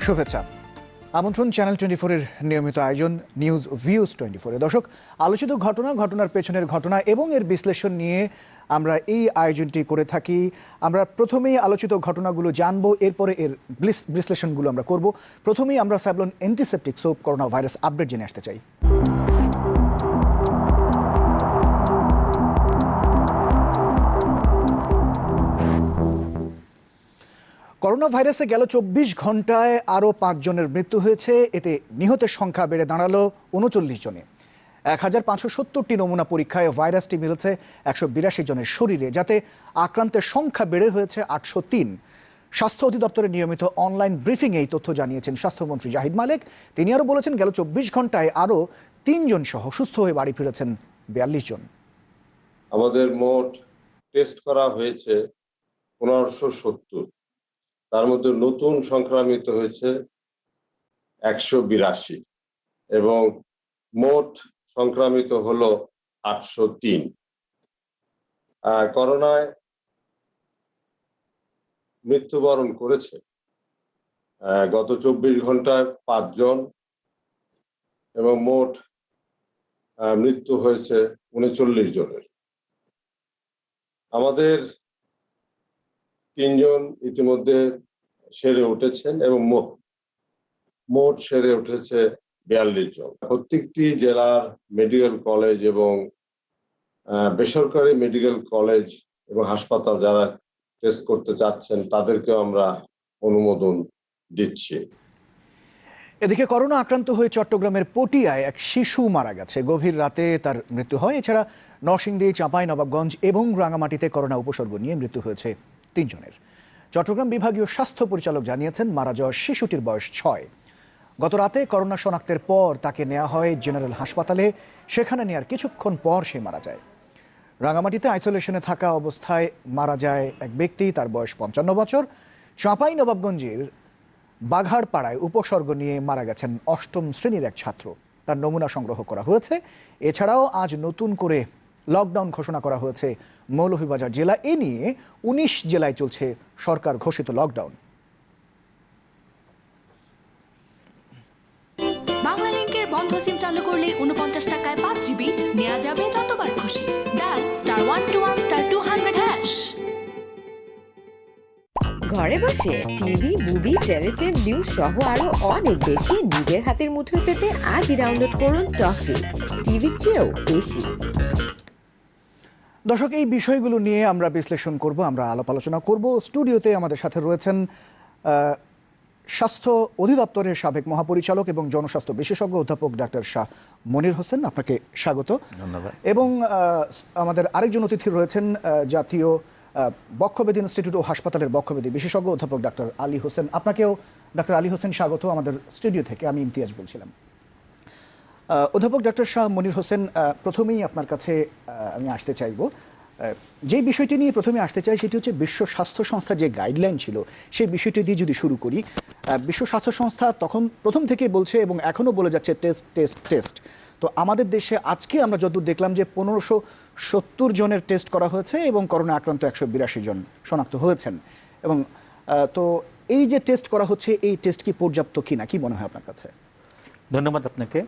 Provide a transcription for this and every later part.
শুভেচ্ছা। আমন্ত্রণ চ্যানেল 24-এর নিয়মিত আয়োজন নিউজ ভিউজ 24-এ। দর্শক, আলোচিত ঘটনার পেছনের ঘটনা এবং এর বিশ্লেষণ নিয়ে আমরা এই আয়োজনটি করে থাকি। আমরা প্রথমেই আলোচিত ঘটনাগুলো জানবো, এরপরে এর বিশ্লেষণগুলো আমরা করব। প্রথমেই আমরা Savlon antiseptic soap corona virus update জেনে আসতে চাই। করোনা ভাইরাসে গেল 24 ঘন্টায় আরও 5 জনের মৃত্যু হয়েছে। এতে নিহতের সংখ্যা বেড়ে দাঁড়ালো 39 জনে। 1570টি নমুনা পরীক্ষায় ভাইরাসটি মিলেছে 182 জনের শরীরে, যাতে আক্রান্তের সংখ্যা বেড়ে হয়েছে 803। স্বাস্থ্য অধিদপ্তরের নিয়মিত অনলাইন ব্রিফিংয়ে এই তথ্য জানিয়েছেন স্বাস্থ্যমন্ত্রী জাহিদ মালেক। তিনি আরও বলেছেন, গেল 24 ঘন্টায় আরও 3 জন সহ সুস্থ হয়ে বাড়ি ফিরেছেন 42 জন। আমাদের মোট টেস্ট করা হয়েছে 1570, তার মধ্যে নতুন সংক্রমিত হয়েছে 182 এবং মোট সংক্রমিত হলো 803। করোনায় মৃত্যুবরণ করেছে গত 24 ঘন্টায় 5 জন এবং মোট মৃত্যু হয়েছে 39 জনের। আমাদের 3 জন ইতিমধ্যে সেরে উঠেছেন এবং মোট সেরে উঠেছে 42 জন। প্রত্যেকটি জেলার মেডিকেল কলেজ এবং বেসরকারি মেডিকেল কলেজ এবং হাসপাতাল যারা টেস্ট করতে চাচ্ছেন তাদেরকেও আমরা অনুমোদন দিচ্ছি। এদিকে করোনা আক্রান্ত হয়ে চট্টগ্রামের পটিয়ায় এক শিশু মারা গেছে। গভীর রাতে তার মৃত্যু হয়। এছাড়া নরসিংদী, চাঁপাইনবাবগঞ্জ এবং রাঙামাটিতে করোনা উপসর্গ নিয়ে মৃত্যু হয়েছে 3 জনের। চট্টগ্রাম বিভাগীয় স্বাস্থ্য পরিচালক জানিয়েছেন, মারা যাওয়া শিশুটির বয়স 6। গত রাতে করোনা শনাক্তের পর তাকে নেওয়া হয় জেনারেল হাসপাতালে। সেখানে নেওয়ার কিছুক্ষণ পর সে মারা যায়। রাঙামাটিতে আইসোলেশনে থাকা অবস্থায় মারা যায় এক ব্যক্তি, তার বয়স 55 বছর। চাঁপাইনবাবগঞ্জের বাঘারপাড়ায় উপসর্গ নিয়ে মারা গেছেন 8ম শ্রেণীর এক ছাত্র। তার নমুনা সংগ্রহ করা হয়েছে। এছাড়াও আজ নতুন করে লকডাউন ঘোষণা করা হয়েছে মৌলভীবাজার জেলা। এ নিয়ে 19 জেলায় চলছে সরকার ঘোষিত লকডাউন। বাংলালিংকের বন্ধ সিম চালু করলে 49 টাকায় 5 জিবি নেওয়া যাবে যতবার খুশি। ডায়াল *121*200#। ঘরে বসে টিভি, মুভি, টেলিফিল্ম, নিউজ সহ আরো অনেক বেশি নিজের হাতের মুঠোয় পেতে আজই ডাউনলোড করুন টফি। টিভির চেয়েও বেশি। দর্শক, এই বিষয়গুলো নিয়ে আমরা বিশ্লেষণ করব, আমরা আলাপ আলোচনা করব। স্টুডিওতে আমাদের সাথে রয়েছেন স্বাস্থ্য অধিদপ্তরের সাবেক মহাপরিচালক এবং জনস্বাস্থ্য বিশেষজ্ঞ অধ্যাপক ডাক্তার শাহ মনির হোসেন। আপনাকে স্বাগত। ধন্যবাদ। এবং আমাদের আরেকজন অতিথি রয়েছেন জাতীয় বক্ষব্যাধি ইনস্টিটিউট ও হাসপাতালের বক্ষব্যাধি বিশেষজ্ঞ অধ্যাপক ডাক্তার আলী হোসেন। আপনাকেও ডাক্তার আলী হোসেন স্বাগত আমাদের স্টুডিও থেকে। আমি ইমতিয়াজ বলছিলাম। অধ্যাপক ডাক্তার শাহ মনির হোসেন, প্রথমেই আপনার কাছে আমি আসতে চাইব। যে বিষয়টি নিয়ে প্রথমে আসতে চাই সেটি হচ্ছে বিশ্ব স্বাস্থ্য সংস্থার যে গাইডলাইন ছিল সেই বিষয়টি দিয়ে যদি শুরু করি। বিশ্ব স্বাস্থ্য সংস্থা তখন প্রথম থেকে বলছে এবং এখনও বলে যাচ্ছে টেস্ট টেস্ট টেস্ট। তো আমাদের দেশে আজকে আমরা যতদূর দেখলাম যে 1570 জনের টেস্ট করা হয়েছে এবং করোনা আক্রান্ত 182 জন শনাক্ত হয়েছেন। এবং তো এই যে টেস্ট করা হচ্ছে, এই টেস্ট কি পর্যাপ্ত কিনা, কি মনে হয় আপনার কাছে? ধন্যবাদ আপনাকে।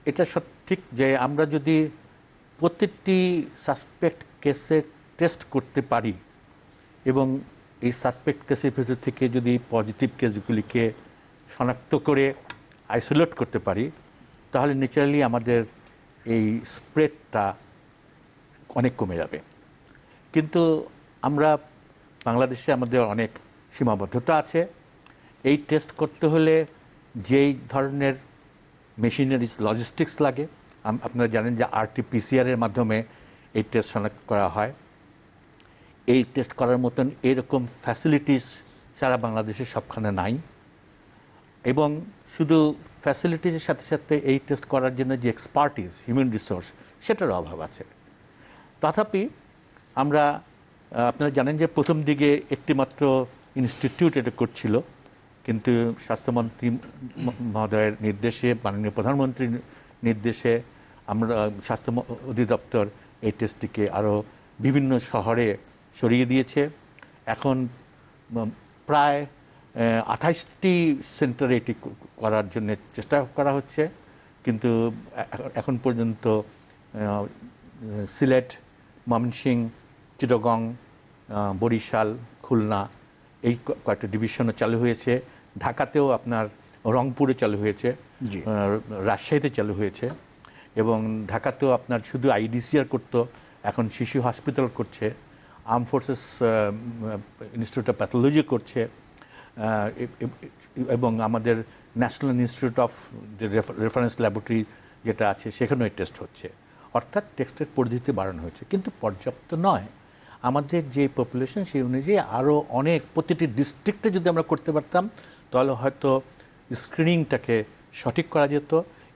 এটা ঠিক যে আমরা যদি প্রত্যেকটি সাসপেক্ট কেসে টেস্ট করতে পারি এবং এই সাসপেক্ট কেসের ভিতর থেকে যদি পজিটিভ কেসগুলিকে শনাক্ত করে আইসোলেট করতে পারি, তাহলে ন্যাচারালি আমাদের এই স্প্রেডটা অনেক কমে যাবে। কিন্তু আমরা বাংলাদেশে আমাদের অনেক সীমাবদ্ধতা আছে। এই টেস্ট করতে হলে যেই ধরনের মেশিনারিজ, লজিস্টিক্স লাগে, আপনারা জানেন যে RT-PCR-এর মাধ্যমে এই টেস্ট শনাক্ত করা হয়। এই টেস্ট করার মতন এরকম ফ্যাসিলিটিস সারা বাংলাদেশের সবখানে নাই। এবং শুধু ফ্যাসিলিটিসের সাথে সাথে এই টেস্ট করার জন্য যে এক্সপার্টিস, হিউম্যান রিসোর্স, সেটারও অভাব আছে। তথাপি আমরা, আপনারা জানেন যে প্রথম দিকে একটিমাত্র ইনস্টিটিউট এটা করছিল, কিন্তু স্বাস্থ্যমন্ত্রী মহোদয়ের নির্দেশে, মাননীয় প্রধানমন্ত্রীর নির্দেশে আমরা স্বাস্থ্য অধিদপ্তর এই টেস্টটিকে আরও বিভিন্ন শহরে সরিয়ে দিয়েছে। এখন প্রায় 28টি সেন্টারে এটি করার জন্য চেষ্টা করা হচ্ছে, কিন্তু এখন পর্যন্ত সিলেট, ময়মনসিংহ, চিটাগং, বরিশাল, খুলনা এই কয়েকটা ডিভিশনও চালু হয়েছে। ঢাকাতেও আপনার রংপুরে চালু হয়েছে, রাজশাহীতে চালু হয়েছে, এবং ঢাকাতেও আপনার শুধু আইডিসিআর করতো, এখন শিশু হসপিটাল করছে, arm forces institute of pathology করছে, এবং আমাদের national institute of reference laboratory যেটা আছে সেখানেও টেস্ট হচ্ছে। অর্থাৎ টেস্টের পরিধিতে বাড়ানো হয়েছে, কিন্তু পর্যাপ্ত নয়। আমাদের যে পপুলেশন সেই অনুযায়ী আরও অনেক, প্রতিটি ডিস্ট্রিক্টে যদি আমরা করতে পারতাম তাহলে হয়তো স্ক্রিনিংটাকে সঠিক করা যেত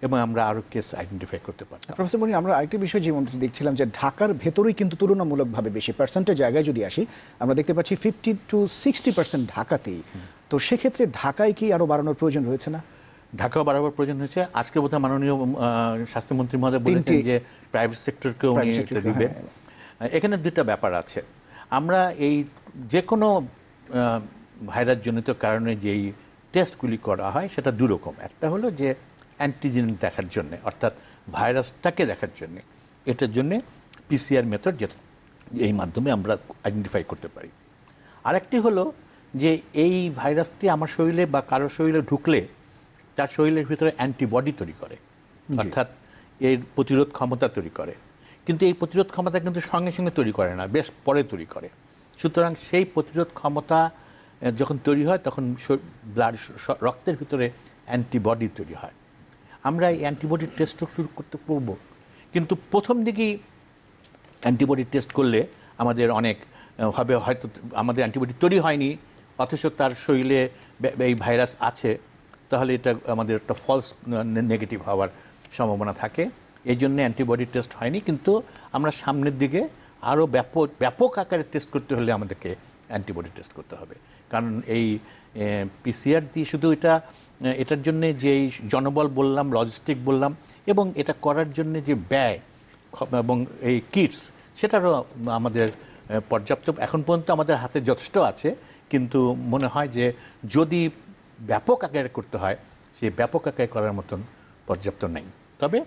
এবং আমরা আরও কেস আইডেন্টিফাই করতে পারতাম। প্রফেসর মনির, আমরা আরেকটি বিষয় যেমন দেখছিলাম যে ঢাকার ভেতরেই কিন্তু তুলনামূলকভাবে বেশি পার্সেন্টের জায়গায় যদি আসি, আমরা দেখতে পাচ্ছি 50 to 60% ঢাকাতেই। তো সেক্ষেত্রে ঢাকায় কি আরও বাড়ানোর প্রয়োজন রয়েছে না? ঢাকাও বাড়াবার প্রয়োজন হয়েছে। আজকে বোধহয় মাননীয় স্বাস্থ্যমন্ত্রী মহোদয় বলেছেন যে প্রাইভেট সেক্টরকেও উনি এটা দিবে। এখানে দুটা ব্যাপার আছে। আমরা এই যে কোনো ভাইরাসজনিত কারণে যেই টেস্টগুলি করা হয় সেটা দুরকম। একটা হলো যে অ্যান্টিজেন দেখার জন্য, অর্থাৎ ভাইরাসটাকে দেখার জন্য, এটার জন্যে পিসিআর মেথড, যেটা এই মাধ্যমে আমরা আইডেন্টিফাই করতে পারি। আরেকটি হলো যে এই ভাইরাসটি আমার শরীরে বা কারো শরীরে ঢুকলে তার শরীরের ভিতরে অ্যান্টিবডি তৈরি করে, অর্থাৎ এর প্রতিরোধ ক্ষমতা তৈরি করে। কিন্তু এই প্রতিরোধ ক্ষমতা কিন্তু সঙ্গে সঙ্গে তৈরি করে না, বেশ পরে তৈরি করে। সুতরাং সেই প্রতিরোধ ক্ষমতা যখন তৈরি হয় তখন রক্তের ভিতরে অ্যান্টিবডি তৈরি হয়। আমরা এই অ্যান্টিবডি টেস্টও শুরু করতে পারব, কিন্তু প্রথম দিকেই অ্যান্টিবডি টেস্ট করলে আমাদের অনেক হবে, হয়তো আমাদের অ্যান্টিবডি তৈরি হয়নি অথচ তার শরীরে এই ভাইরাস আছে, তাহলে এটা আমাদের একটা ফলস নেগেটিভ হওয়ার সম্ভাবনা থাকে। এই জন্য অ্যান্টিবডি টেস্ট হয়নি, কিন্তু আমরা সামনের দিকে আরও ব্যাপক আকারে টেস্ট করতে হলে আমাদেরকে অ্যান্টিবডি টেস্ট করতে হবে। কারণ এই পিসিআর দিয়ে শুধু এটার জন্যে যে জনবল বললাম, লজিস্টিক বললাম, এবং এটা করার জন্য যে ব্যয় এবং এই কিটস, সেটারও আমাদের পর্যাপ্ত এখন পর্যন্ত আমাদের হাতে যথেষ্ট আছে, কিন্তু মনে হয় যে যদি ব্যাপক আকারে করতে হয় সেই ব্যাপক আকারে করার মতন পর্যাপ্ত নেই। তবে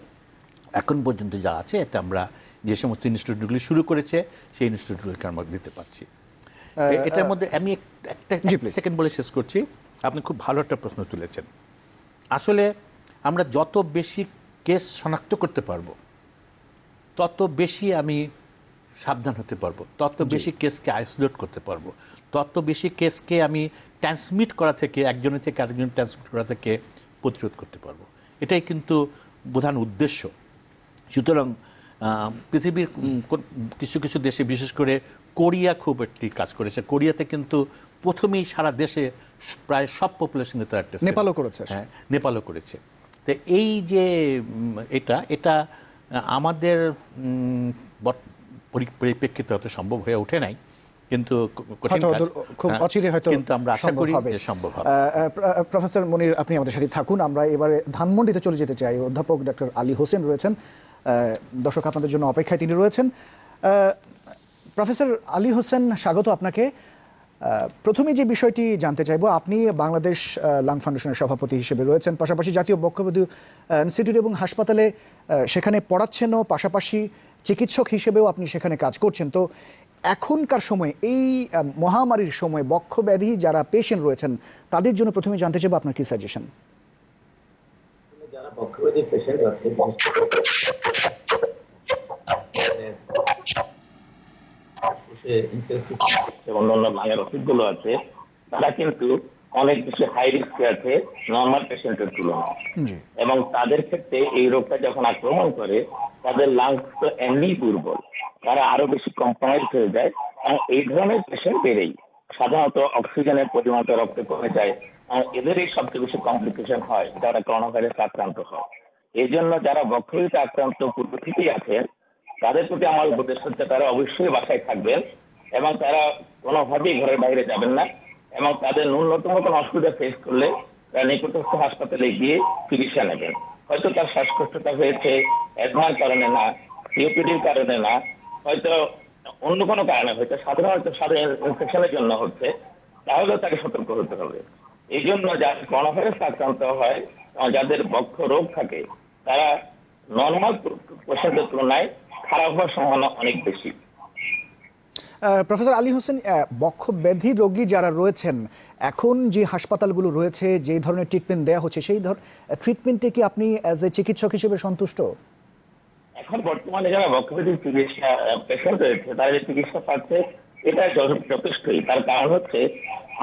এখন পর্যন্ত যা আছে এতে আমরা যে সমস্ত ইনস্টিটিউটগুলি শুরু করেছে সেই ইনস্টিটিউটগুলিকে আমরা দিতে পারছি। এটার মধ্যে আমি একটা সেকেন্ড বলে শেষ করছি। আপনি খুব ভালো একটা প্রশ্ন তুলেছেন। আসলে আমরা যত বেশি কেস শনাক্ত করতে পারবো তত বেশি আমি সাবধান হতে পারবো, তত বেশি কেসকে আইসোলেট করতে পারবো, তত বেশি কেসকে আমি ট্রান্সমিট করা থেকে, একজনের থেকে আরেকজন ট্রান্সমিট করা থেকে প্রতিরোধ করতে পারবো। এটাই কিন্তু প্রধান উদ্দেশ্য। সুতরাং পৃথিবীর কিছু কিছু দেশে, বিশেষ করে কোরিয়া খুব একটি কাজ করেছে। কোরিয়াতে কিন্তু প্রথমেই সারা দেশে প্রায় সব পপুলেশনে তারা টেস্ট, নেপালও করেছে। হ্যাঁ, নেপালও করেছে। তো এই যে এটা আমাদের পরিপ্রেক্ষিতে হয়তো সম্ভব হয়ে ওঠে নাই, কিন্তু খুব অচিরে হয়তো, কিন্তু আমরা আশা করি যে সম্ভব হবে। প্রফেসর মনির, আপনি আমাদের সাথে থাকুন। আমরা এবারে ধানমন্ডিতে চলে যেতে চাই। অধ্যাপক ডক্টর আলী হোসেন রয়েছেন, দর্শক আপনাদের জন্য অপেক্ষায় তিনি রয়েছেন। প্রফেসর আলী হোসেন, স্বাগত আপনাকে। প্রথমে যে বিষয়টি জানতে চাইব, আপনি বাংলাদেশ লাং ফাউন্ডেশনের সভাপতি হিসেবে রয়েছেন, পাশাপাশি জাতীয় বক্ষব্যাধি ইনস্টিটিউট এবং হাসপাতালে সেখানে পড়াচ্ছেনও, পাশাপাশি চিকিৎসক হিসেবেও আপনি সেখানে কাজ করছেন। তো এখনকার সময়ে, এই মহামারীর সময় বক্ষব্যাধি যারা পেশেন্ট রয়েছেন তাদের জন্য প্রথমে জানতে চাইব আপনার কি সাজেশন? যারা বক্ষব্যাধি পেশেন্ট আছে অন্যান্য ভাঙের ওষুধগুলো আছে, তারা কিন্তু অনেক বেশি হাই রিস্কে আছে নর্মাল পেশেন্টের তুলনায়। এবং তাদের ক্ষেত্রে এই রোগটা যখন আক্রমণ করে তাদের লাংস তো এমনি দুর্বল, তারা আরো বেশি কম্প্রোমাইজ হয়ে যায়। এবং এই ধরনের পেশেন্ট বেড়েই সাধারণত অক্সিজেনের পরিমাণ রক্তে কমে যায়, এদেরই সবচেয়ে বেশি কমপ্লিকেশন হয় যারা করোনা ভাইরাসে আক্রান্ত হয়। এই জন্য যারা বক্ষব্যাধিতে আক্রান্ত পূর্ব থেকেই আছেন তাদের প্রতি আমার উপদেশ হচ্ছে তারা অবশ্যই বাসায় থাকবেন এবং তারা কোনোভাবেই ঘরের বাইরে যাবেন না, এবং তাদের ন্যূনতম কোনো অসুবিধা ফেস করলে তারা নিকটস্থ হাসপাতালে গিয়ে চিকিৎসা নেবেন। হয়তো তার শ্বাসকষ্টটা হয়েছে অ্যাজমার কারণে না, সিওপিডির কারণে না, হয়তো অন্য কোনো কারণে, হয়তো সাধারণ ইনফেকশনের জন্য হচ্ছে, তাহলেও তাকে সতর্ক হতে হবে। এই জন্য যারা করোনা ভাইরাস আক্রান্ত হয়, যাদের বক্ষ রোগ থাকে, তারা নর্মাল পেশেন্টের তুলনায় খারাপ হওয়ার সম্ভাবনা অনেক বেশি। প্রফেসর আলী হোসেন, বক্ষ ব্যাধি রোগী যারা রয়েছেন, এখন যে হাসপাতালগুলো রয়েছে, যে ধরনের ট্রিটমেন্ট দেওয়া হচ্ছে, সেই ট্রিটমেন্টে কি আপনি অ্যাজ এ চিকিৎসক হিসেবে সন্তুষ্ট? এখন বর্তমানে যারা বক্ষব্যাধির চিকিৎসা পেশেন্ট রয়েছে, তারা যে চিকিৎসা পাচ্ছে এটা যথেষ্টই। তার কারণ হচ্ছে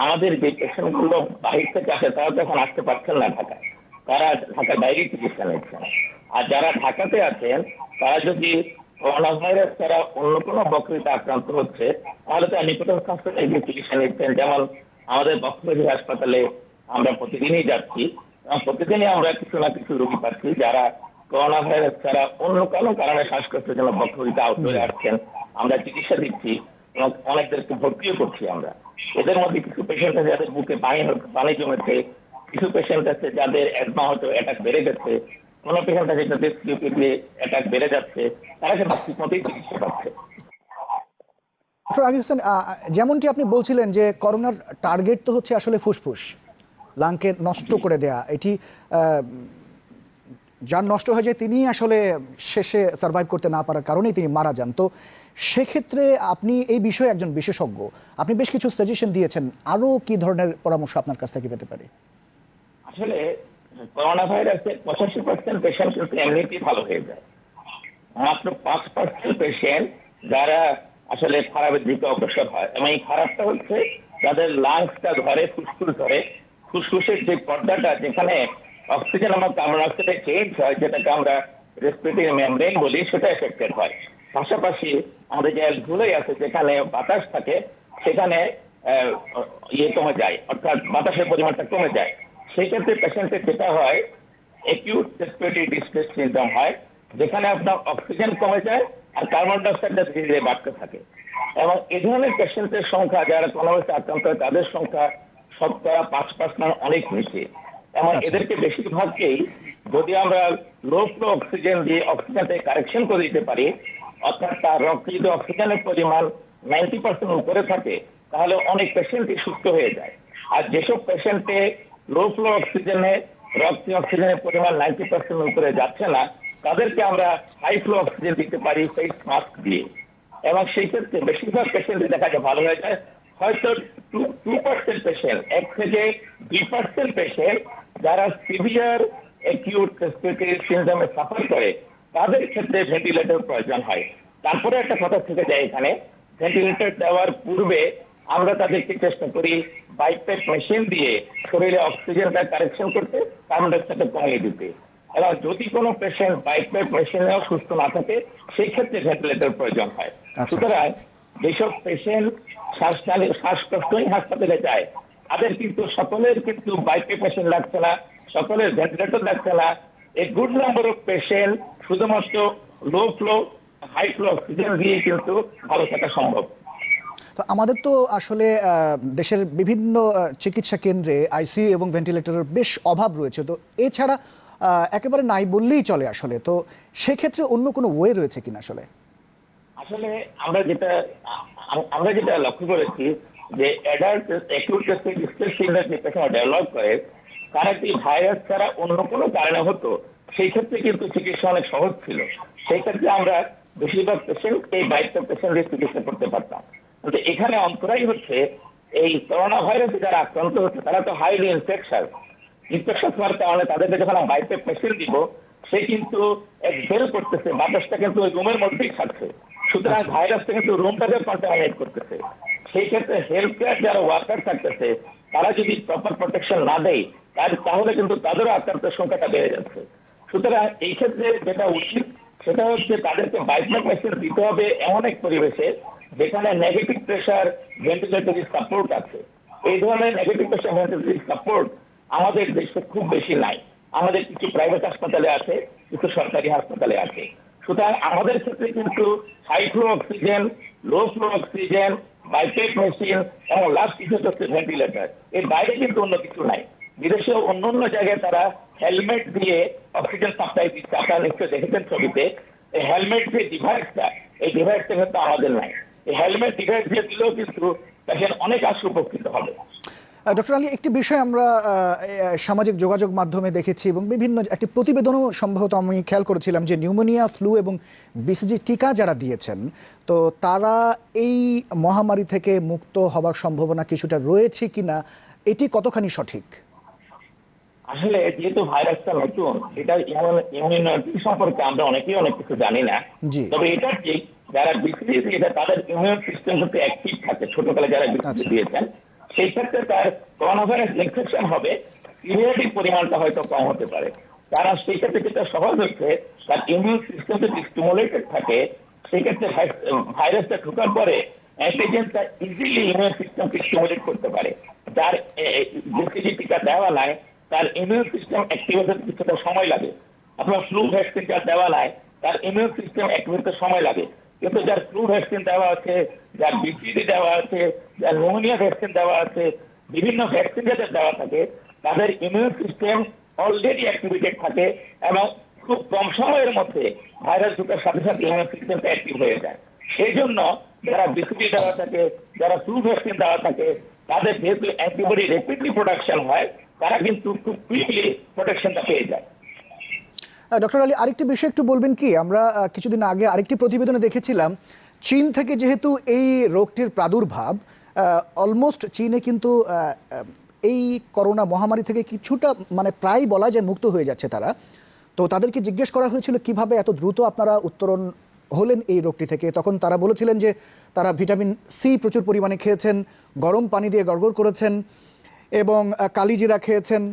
আমাদের যে পেশেন্টগুলো বাহির থেকে আসে তারা তো এখন আসতে পারছেন না ঢাকায়, তারা ঢাকার বাইরে চিকিৎসা নিচ্ছেন। আর যারা ঢাকাতে আছেন তারা যদি করোনা ভাইরাস ছাড়া অন্য কোনো বক্রিতে আক্রান্ত হচ্ছে, তাহলে তো নিকটস্থ হাসপাতালে গিয়ে চিকিৎসা নিচ্ছেন। যেমন আমাদের বক্ষব্যাধি হাসপাতালে আমরা প্রতিদিনই যাচ্ছি এবং প্রতিদিনই আমরা কিছু না কিছু রোগী পাচ্ছি যারা করোনা ভাইরাস ছাড়া অন্য কোনো কারণে শ্বাসকষ্টের জন্য বক্ষব্যাধিতে আহত হয়ে আসছেন। আমরা চিকিৎসা দিচ্ছি এবং অনেকদেরকে ভর্তিও করছি আমরা। এদের মধ্যে কিছু পেশেন্ট আছে যাদের বুকে পানি জমেছে, কিছু পেশেন্ট আছে যাদের অ্যাজমা হয়তো অ্যাটাক বেড়ে গেছে, কোনো পেশেন্ট আছে যাদের সিওপিডি অ্যাটাক বেড়ে যাচ্ছে, তারা কিন্তু ঠিক মতোই চিকিৎসা পাচ্ছে। ডক্টর আলী হোসেন, যেমনটি আপনি বলছিলেন যে করোনার টার্গেট তো হচ্ছে আসলে ফুসফুস, লাংকে নষ্ট করে দেয়া। এটি যার নষ্ট হয়ে যায় তিনি আসলে শেষে সার্ভাইভ করতে না পারার কারণেই তিনি মারা যান। তো সেক্ষেত্রে আপনি এই বিষয়ে একজন বিশেষজ্ঞ, আপনি বেশ কিছু সাজেশন দিয়েছেন, আরও কি ধরনের পরামর্শ আপনার কাছ থেকে পেতে পারি? আসলে করোনা ভাইরাসের 85% পেশেন্ট কিন্তু এমনিতেই ভালো হয়ে যায়, মাত্র 5% পেশেন্ট যারা আসলে খারাপের দিকে অগ্রসর হয়। এবং এই খারাপটা হচ্ছে যাদের লাংসটা ধরে, ফুসফুস ধরে, ফুসফুসের যে পর্দাটা যেখানে অক্সিজেন আমার কার্বন ডাইঅক্সাইডে চেঞ্জ হয়, যেটাকে আমরা রেসপিরেটরি মেমব্রেন বলি, সেটা এফেক্টেড হয়। পাশাপাশি আমাদের যে অ্যালভিওলাই আছে যেখানে বাতাস থাকে, সেখানে কমে যায়, অর্থাৎ বাতাসের পরিমাণটা কমে যায়। সেই ক্ষেত্রে পেশেন্টের যেটা হয় অ্যাকিউট রেসপিরেটরি ডিস্ট্রেস সিনড্রোম হয়, যেখানে আপনার অক্সিজেন কমে যায় আর কার্বন ডাইঅক্সাইডটা ধীরে ধীরে বাড়তে থাকে। এবং এই ধরনের পেশেন্টের সংখ্যা যারা করোনাভাইরাসে আক্রান্ত হয় তাদের সংখ্যা 5% অনেক নিচে। এবং এদেরকে বেশিরভাগকেই যদি আমরা লো ফ্লো অক্সিজেন দিয়ে অক্সিজেনটাকে কারেকশন করে দিতে পারি, অর্থাৎ তার রক্তে যদি অক্সিজেনের পরিমাণ 90% উপরে থাকে, তাহলে অনেক পেশেন্টই সুস্থ হয়ে যায়। আর যেসব পেশেন্টে লো ফ্লো অক্সিজেনে রক্তে অক্সিজেনের পরিমাণ 90% উপরে যাচ্ছে না, তাদেরকে আমরা হাই ফ্লো অক্সিজেন দিতে পারি ফেস মাস্ক দিয়ে। এবং সেই ক্ষেত্রে বেশিরভাগ পেশেন্ট দেখা যায় ভালো হয়ে যায়। হয়তো 2% পেশেন্ট, 1 থেকে 2% পেশেন্ট যারা সিভিয়ার অ্যাকিউট রেসপিরেটরি সিনড্রোমে সাফার করে, তাদের ক্ষেত্রে ভেন্টিলেটর প্রয়োজন হয়। তারপরে একটা কথা থেকে যায়, এখানে ভেন্টিলেটর দেওয়ার পূর্বে আমরা তাদেরকে চেষ্টা করি বাইপ্যাপ মেশিন দিয়ে শরীরে অক্সিজেনটা কারেকশন করতে, কার্বন ডাইঅক্সাইডটা কমিয়ে দিতে। এবং যদি কোনো পেশেন্ট বাইপ্যাপ মেশিনেও সুস্থ না থাকে, সেই ক্ষেত্রে ভেন্টিলেটর প্রয়োজন হয়। সুতরাং যেসব পেশেন্ট শ্বাসকষ্টই হাসপাতালে যায়, তাদের কিন্তু সকলের কিন্তু বাইপ্যাপ মেশিন লাগছে না, সকলের ভেন্টিলেটর লাগছে না। A good number of patient শুধুমাত্র লো ফ্লো হাই ফ্লো অক্সিজেন দিয়ে কিন্তু ভালো থাকা সম্ভব। তো আমাদের তো আসলে দেশের বিভিন্ন চিকিৎসা কেন্দ্রে আইসিইউ এবং ভেন্টিলেটরের বেশ অভাব রয়েছে, তো এছাড়া একেবারে নাই বললেই চলে আসলে। তো সেক্ষেত্রে অন্য কোনো ওয়ে রয়েছে কিনা? আসলে আমরা যেটা লক্ষ্য করেছি যে adult acute respiratory distress syndrome যে পেশেন্ট ডেভেলপ করে, তারা যদি ভাইরাস ছাড়া অন্য কোনো কারণে হতো, সেই ক্ষেত্রে কিন্তু চিকিৎসা অনেক সহজ ছিল। সেই ক্ষেত্রে আমরা বেশিরভাগ পেশেন্ট এই বাইপ্যাপ পেশেন্টদের চিকিৎসা করতে পারতাম। কিন্তু এখানে অন্তরাই হচ্ছে এই করোনা ভাইরাসে যারা আক্রান্ত হচ্ছে তারা তো হাইলি ইনফেকশাস হওয়ার কারণে তাদেরকে যখন বাইপ্যাপ মেশিন দিব, সে কিন্তু এক্সহেল করতেছে, বাতাসটা কিন্তু ওই রুমের মধ্যেই থাকছে। সুতরাং ভাইরাসটা কিন্তু রুমটাকে কন্টামিনেট করতেছে। সেই ক্ষেত্রে হেলথ কেয়ার যারা ওয়ার্কার থাকতেছে, তারা যদি প্রপার প্রোটেকশন না দেয়, তাহলে কিন্তু তাদেরও আক্রান্তের সংখ্যাটা বেড়ে যাচ্ছে। সুতরাং এই ক্ষেত্রে যেটা উচিত সেটা হচ্ছে তাদেরকে বাইপ্যাপ মেশিন দিতে হবে এমন এক পরিবেশে যেখানে নেগেটিভ প্রেশার ভেন্টিলেটরি সাপোর্ট আছে। এই ধরনের নেগেটিভ প্রেশার ভেন্টিলেটরি সাপোর্ট আমাদের দেশে খুব বেশি নাই। আমাদের কিছু প্রাইভেট হাসপাতালে আছে, কিছু সরকারি হাসপাতালে আছে। সুতরাং আমাদের ক্ষেত্রে কিন্তু হাই ফ্লো অক্সিজেন, লো ফ্লো অক্সিজেন, বাইপ্যাপ মেশিন এবং লাস্ট কিছু হচ্ছে ভেন্টিলেটর, এর বাইরে কিন্তু অন্য কিছু নাই। বিদেশে অন্য জায়গায় তারা হেলমেট দিয়ে অক্সিজেন সাপ্লাই দিচ্ছে, আপনারা নিশ্চয়ই দেখেছেন ছবিতে। এই হেলমেট যে ডিভাইসটা, এই ডিভাইসটা কিন্তু আমাদের নাই। এই হেলমেট ডিভাইস দিয়ে দিলেও কিন্তু পেশেন্ট অনেক উপকৃত হবে। ডক্টর আলী, একটি বিষয় আমরা সামাজিক যোগাযোগ মাধ্যমে দেখেছি এবং বিভিন্ন একটি প্রতিবেদনও সম্ভবত আমি খেয়াল করেছিলাম যে নিউমোনিয়া, ফ্লু এবং বিসিজি টিকা যারা দিয়েছেন তো তারা এই মহামারী থেকে মুক্ত হওয়ার সম্ভাবনা কিছুটা রয়েছে কিনা, এটি কতখানি সঠিক? আসলে যেহেতু ভাইরাসটা নতুন, এটা ইমিউনিটি সম্পর্কে আমরা অনেকেই অনেক কিছু জানি না। জি। তবে এটা ঠিক, যারা বিসিজি দিয়েছে তাদের ইমিউন সিস্টেম কিন্তু অ্যাক্টিভ থাকে। ছোটবেলায় যারা বিসিজি দিয়েছেন সেই ক্ষেত্রে তার করোনা ভাইরাস ইনফেকশন হবে, ইমিউনিটির পরিমাণটা হয়তো কম হতে পারে। তারা সেই ক্ষেত্রে যেটা সহজ হচ্ছে, তার ইমিউন সিস্টেম যদি স্টিমুলেটেড থাকে সেই ক্ষেত্রে ভাইরাসটা ঢোকার পরে অ্যান্টিজেনটা ইজিলি ইমিউন সিস্টেমকে স্টিমুলেট করতে পারে। যার বিসিজি টিকা দেওয়া নাই তার ইমিউন সিস্টেম অ্যাক্টিভ হতে কিছুটা সময় লাগে। আপনার ফ্লু ভ্যাকসিন যার দেওয়া নাই তার ইমিউন সিস্টেম অ্যাক্টিভ হতে সময় লাগে। কিন্তু যার ফ্লু ভ্যাকসিন দেওয়া আছে, যার বিসিজি দেওয়া আছে, যার নিউমোনিয়া ভ্যাকসিন দেওয়া আছে, বিভিন্ন ভ্যাকসিন যাদের দেওয়া থাকে তাদের ইমিউন সিস্টেম অলরেডি অ্যাক্টিভেটেড থাকে এবং খুব কম সময়ের মধ্যে ভাইরাস ঢোকার সাথে সাথে ইমিউন সিস্টেমটা অ্যাক্টিভ হয়ে যায়। সেই জন্য যারা বিসিজি দেওয়া থাকে, যারা ফ্লু ভ্যাকসিন দেওয়া থাকে, তাদের যেহেতু অ্যান্টিবডি র্যাপিডলি প্রোডাকশন হয়, তারা কিন্তু খুব কুইকলি প্রোটেকশনটা পেয়ে যায়। ডক্টর আলী, আরেকটি বিষয় একটু বলবেন কি, আমরা কিছুদিন আগে আরেকটি প্রতিবেদনে দেখেছিলাম চীন থেকে যেহেতু এই রোগটির প্রাদুর্ভাব, অলমোস্ট চীনে কিন্তু এই করোনা মহামারী থেকে কিছুটা মানে প্রায় বলা যায় মুক্ত হয়ে যাচ্ছে তারা। তো তাদেরকে জিজ্ঞেস করা হয়েছিল কিভাবে এত দ্রুত আপনারা উত্তরণ হলেন এই রোগটি থেকে, তখন তারা বলেছিলেন যে তারা ভিটামিন সি প্রচুর পরিমাণে খেয়েছেন, গরম পানি দিয়ে গড়গড় করেছেন এবং কালিজিরা খেয়েছেন।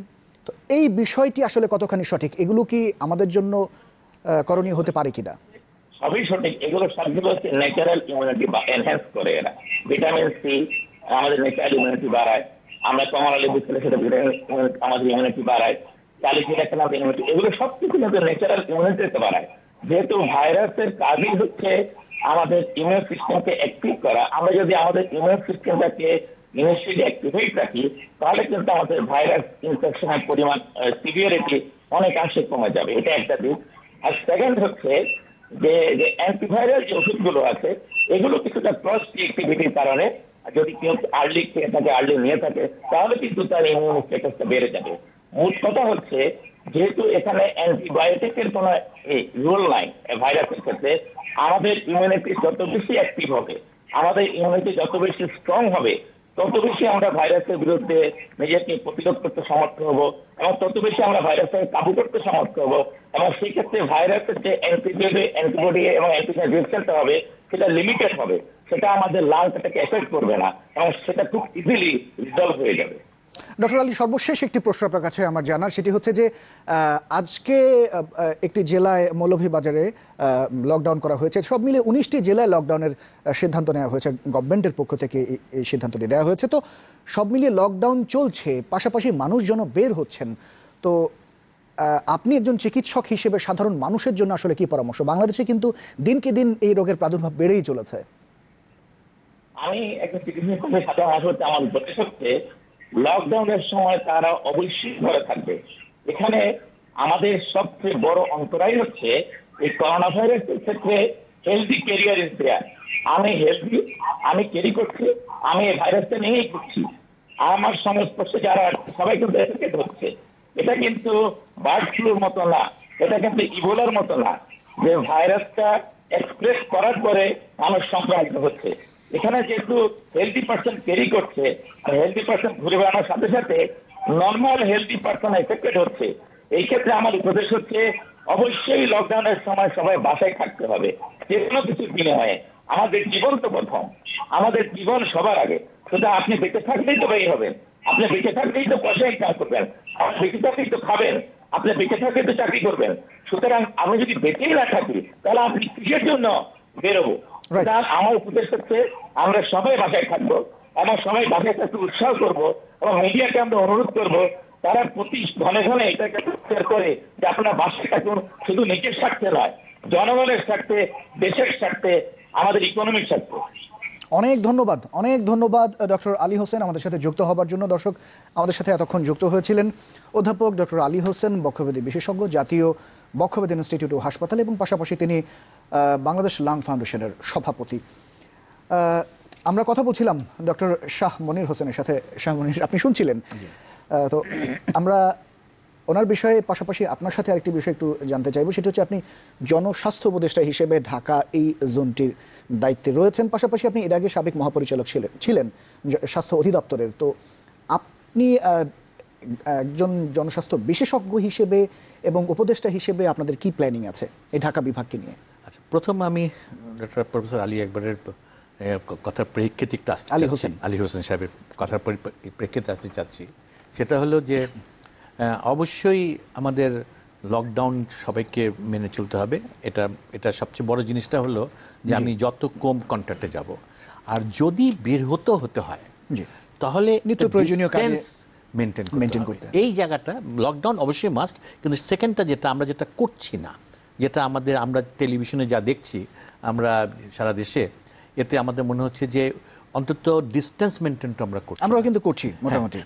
তো এই বিষয়টি আসলে কতখানি সঠিক, এগুলো কি আমাদের জন্য করণীয় হতে পারে কিনা? সবই সঠিক, এগুলো সবগুলো হচ্ছে ন্যাচারাল ইমিউনিটি বা এনহ্যান্স করে। এরা ভিটামিন সি আমাদের ন্যাচারাল ইমিউনিটি বাড়ায়, আমরা কমলা লেবু খেলে সেটা আমাদের ইমিউনিটি বাড়ায়, কালিজিরা খেলে আমাদের ইমিউনিটি, এগুলো সবকিছু কিন্তু ন্যাচারাল ইমিউনিটিতে বাড়ায়। যেহেতু ভাইরাসের কাজই হচ্ছে আমাদের ইমিউন সিস্টেমকে অ্যাক্টিভ করা, আমরা যদি আমাদের ইমিউন সিস্টেমটাকে ইনিশিয়ালি অ্যাক্টিভেট রাখি তাহলে কিন্তু আমাদের ভাইরাস ইনফেকশনের পরিমাণ সিভিয়ারিটি অনেকাংশে কমে যাবে। এটা একটা দিক। আর সেকেন্ড হচ্ছে যে অ্যান্টিভাইরাল যে ওষুধগুলো আছে এগুলো কিছুটা ক্রস রিঅ্যাক্টিভিটির কারণে যদি কেউ আর্লি খেয়ে থাকে, আর্লি নিয়ে থাকে, তাহলে কিন্তু তার ইমিউন স্ট্যাটাসটা বেড়ে যাবে। মূল কথা হচ্ছে যেহেতু এখানে অ্যান্টিবায়োটিকের কোনো রোল নাই ভাইরাসের ক্ষেত্রে, আমাদের ইমিউনিটি যত বেশি অ্যাক্টিভ হবে, আমাদের ইমিউনিটি যত বেশি স্ট্রং হবে, তত বেশি আমরা ভাইরাসের বিরুদ্ধে নিজেকে প্রতিরোধ করতে সমর্থ হব এবং তত বেশি আমরা ভাইরাসকে কাবু করতে সমর্থ হব। এবং সেই ক্ষেত্রে ভাইরাসের যে অ্যান্টিবডি এবং অ্যান্টিজেন রেজিস্ট্যান্সটা হবে সেটা লিমিটেড হবে, সেটা আমাদের লাংটাকে এফেক্ট করবে না এবং সেটা খুব ইজিলি রিজলভ হয়ে যাবে। ডক্টর আলী, সর্বশেষ একটি প্রশ্ন আপনার কাছে আমার জানার, সেটি হচ্ছে যে আজকে একটি জেলায় মৌলভীবাজারে লকডাউন করা হয়েছে, সব মিলে 19টি জেলায় লকডাউনের সিদ্ধান্ত নেওয়া হয়েছে, গভর্নমেন্টের পক্ষ থেকে এই সিদ্ধান্তটি দেওয়া হয়েছে। তো সব মিলিয়ে লকডাউন চলছে, পাশাপাশি মানুষজন বের হচ্ছেন। তো আপনি একজন চিকিৎসক হিসেবে সাধারণ মানুষের জন্য আসলে কি পরামর্শ? বাংলাদেশে কিন্তু দিনকে দিন এই রোগের প্রাদুর্ভাব বেড়েই চলেছে। আমি একজন চিকিৎসক হিসেবে সাধারণ মানুষ হচ্ছে আমার উপদেশ হচ্ছে লকডাউনের সময় তারা অবশ্যই ঘরে থাকবে। এখানে আমাদের সবচেয়ে বড় অন্তরায় হচ্ছে এই করোনা ভাইরাসের ক্ষেত্রে হেলদি ক্যারিয়ার ইজ দেয়ার। আমি হেলদি, আমি ক্যারি করছি, আমি এই ভাইরাসটা নিয়েই ঘুরছি, আমার সংস্পর্শে যারা সবাই কিন্তু এফেক্টেড হচ্ছে। এটা কিন্তু বার্ড ফ্লুর মতো না, এটা কিন্তু ইবোলার মতো না যে ভাইরাসটা এক্সপ্রেস করার পরে মানুষ সংক্রমিত হচ্ছে। এখানে যেহেতু হেলদি পার্সন ক্যারি করছে, হেলদি পার্সন ঘুরে বেড়ানোর সাথে সাথে নর্মাল হেলদি পার্সন এফেক্টেড হচ্ছে। এই ক্ষেত্রে আমার উপদেশ হচ্ছে অবশ্যই লকডাউনের সময় সবাই বাসায় থাকতে হবে। যে কোনো কিছুর বিনিময়ে আমাদের জীবন তো প্রথম, আমাদের জীবন সবার আগে। শুধু আপনি বেঁচে থাকলেই তো ব্যয় হবেন, আপনি বেঁচে থাকলেই তো পয়সা ইনকাম করবেন, আপনি বেঁচে থাকলেই তো খাবেন, আপনি বেঁচে থাকলেই তো চাকরি করবেন। সুতরাং আমি যদি বেঁচেই না থাকি তাহলে আপনি কিসের জন্য বেরোবো? আমার উপদেশ হচ্ছে আমরা সবাই বাসায় থাকবো এবং সবাই বাসায় থাকতে উৎসাহ করবো এবং মিডিয়াকে আমরা অনুরোধ করবো তারা প্রতি ঘনে ঘনে এটাকে শেয়ার করে যে আপনারা বাসায় থাকুন, শুধু নিজের স্বার্থে নয়, জনগণের স্বার্থে, দেশের স্বার্থে, আমাদের ইকোনমির স্বার্থে। অনেক ধন্যবাদ ডক্টর আলী হোসেন আমাদের সাথে যুক্ত হবার জন্য। দর্শক, আমাদের সাথে এতক্ষণ যুক্ত হয়েছিলেন অধ্যাপক ডক্টর আলী হোসেন, বক্ষব্যাধি বিশেষজ্ঞ, জাতীয় বক্ষব্যাধি ইনস্টিটিউট ও হাসপাতাল, এবং পাশাপাশি তিনি বাংলাদেশ লাং ফাউন্ডেশনের সভাপতি। আমরা কথা বলছিলাম ডক্টর শাহ মনির হোসেনের সাথে। শাহ মনির, আপনি শুনছিলেন। তো আমরা ওনার বিষয়ে পাশাপাশি আপনার সাথে আরেকটি বিষয় একটু জানতে চাইবো, সেটা হচ্ছে আপনি জনস্বাস্থ্য উপদেষ্টা হিসেবে ঢাকা এই জোনটির দায়িত্বে রয়েছেন, পাশাপাশি আপনি এর আগে সাবেক মহাপরিচালক ছিলেন স্বাস্থ্য অধিদপ্তরের। তো আপনি একজন জনস্বাস্থ্য বিশেষজ্ঞ হিসেবে এবং উপদেষ্টা হিসেবে আপনাদের কি প্ল্যানিং আছে এই ঢাকা বিভাগকে নিয়ে? আচ্ছা, প্রথম আমি ডক্টর প্রফেসর আলী আকবরের কথার প্রেক্ষিতে একটু আসতে আলী চাচ্ছি। হোসেন। আলী হোসেন সাহেবের কথার প্রেক্ষিতে আসতে চাচ্ছি। সেটা হলো যে অবশ্যই আমাদের লকডাউন সবাইকে মেনে চলতে হবে। এটা সবচেয়ে বড় জিনিসটা হলো যে আমি যত কম কন্ট্যাক্টে যাব, আর যদি বের হতে হয় জি, তাহলে নিত্য প্রয়োজনীয় কাজে মেনটেন করতে হবে। এই জায়গাটা লকডাউন অবশ্যই মাস্ট, কিন্তু সেকেন্ডটা আমরা যেটা করছি না, যেটা আমরা টেলিভিশনে যা দেখছি আমরা সারা দেশে, এতে আমাদের মনে হচ্ছে যে অন্তত ডিস্টেন্স মেনটেনটা আমরা করছি। আমরাও কিন্তু করছি মোটামুটি।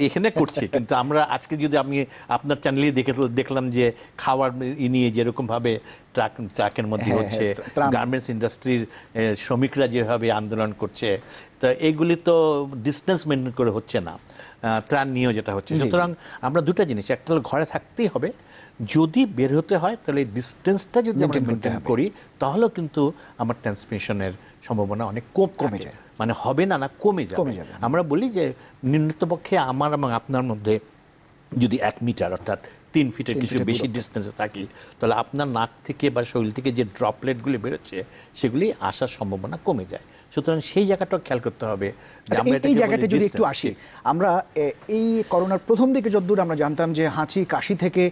এখানে করছি, কিন্তু আমরা আজকে যদি আমি আপনার চ্যানেলেই দেখলাম যে খাওয়ার নিয়ে যেরকম ভাবে ট্রাকের মধ্যে হচ্ছে, গার্মেন্টস ইন্ডাস্ট্রির শ্রমিকরা যেভাবে আন্দোলন করছে, তো এইগুলি তো ডিস্টেন্স মেনটেন করে হচ্ছে না। ত্রাণ নিয়েও যেটা হচ্ছে। সুতরাং আমরা দুটো জিনিস, একটা হলো ঘরে থাকতেই হবে, যদি বের হতে হয় তাহলে এই ডিস্টেন্সটা যদি আমরা মেনটেন করি তাহলেও কিন্তু আমার ট্রান্সমিশনের সম্ভাবনা অনেক কমে যায়। মানে হবে না, কমে যাবে। আমরা বলি যে নিম্নতপক্ষে আমার এবং আপনার মধ্যে যদি 1 মিটার অর্থাৎ 3 ফিটের কিছু বেশি ডিস্টেন্সে থাকি, তাহলে আপনার নাক থেকে বা শরীর থেকে যে ড্রপলেটগুলি বেরোচ্ছে সেগুলি আসার সম্ভাবনা কমে যায়। সুতরাং সেই জায়গাটা খেয়াল করতে হবে। এই জায়গাতে যদি একটু আসি, আমরা এই করোনার প্রথম দিকে যতদূর আমরা জানতাম যে হাঁচি কাশি থেকে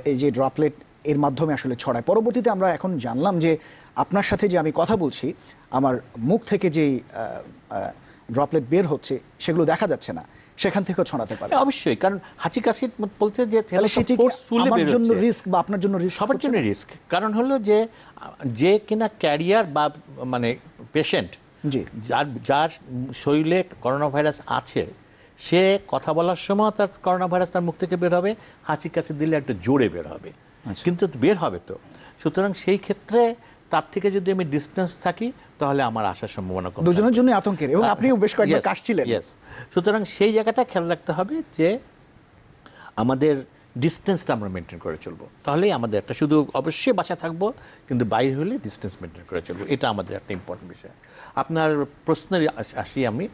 এই যে ড্রপলেট এর মাধ্যমে আসলে ছড়ায়। পরবর্তীতে আমরা এখন জানলাম যে আপনার সাথে যে আমি কথা বলছি, আমার মুখ থেকে যেই ড্রপলেট বের হচ্ছে সেগুলো দেখা যাচ্ছে না, সেখান থেকেও ছড়াতে পারে। অবশ্যই, কারণ হাঁচি কাশি বলতে যে আমার জন্য রিস্ক বা আপনার জন্য রিস্ক, সবার জন্য রিস্ক। কারণ হলো যে কিনা ক্যারিয়ার বা মানে পেশেন্ট, যার শরীরে করোনা ভাইরাস আছে, সে কথা বলার সময় তার করোনা ভাইরাস তার মুখ থেকে বের হবে, হাঁচি কাশি দিলে একটু জোরে বের হবে, কিন্তু বের হবে তো। সুতরাং সেই ক্ষেত্রে তার থেকে যদি আমি ডিস্টেন্স থাকি তাহলে আমার আসার সম্ভাবনা কম। দুজনের জন্য আতঙ্কের, এবং আপনিও বেশ কয়েকবার কাশছিলেন। সুতরাং সেই জায়গাটা খেয়াল রাখতে হবে যে আমাদের ডিস্টেন্সটা আমরা মেনটেন করে চলবো, তাহলেই আমাদের একটা, শুধু অবশ্যই বাসা থাকবো কিন্তু বাইরে হলে ডিস্টেন্স মেনটেন করে চলবো, এটা আমাদের একটা ইম্পর্টেন্ট বিষয়। আপনার প্রশ্নে আসি আমি।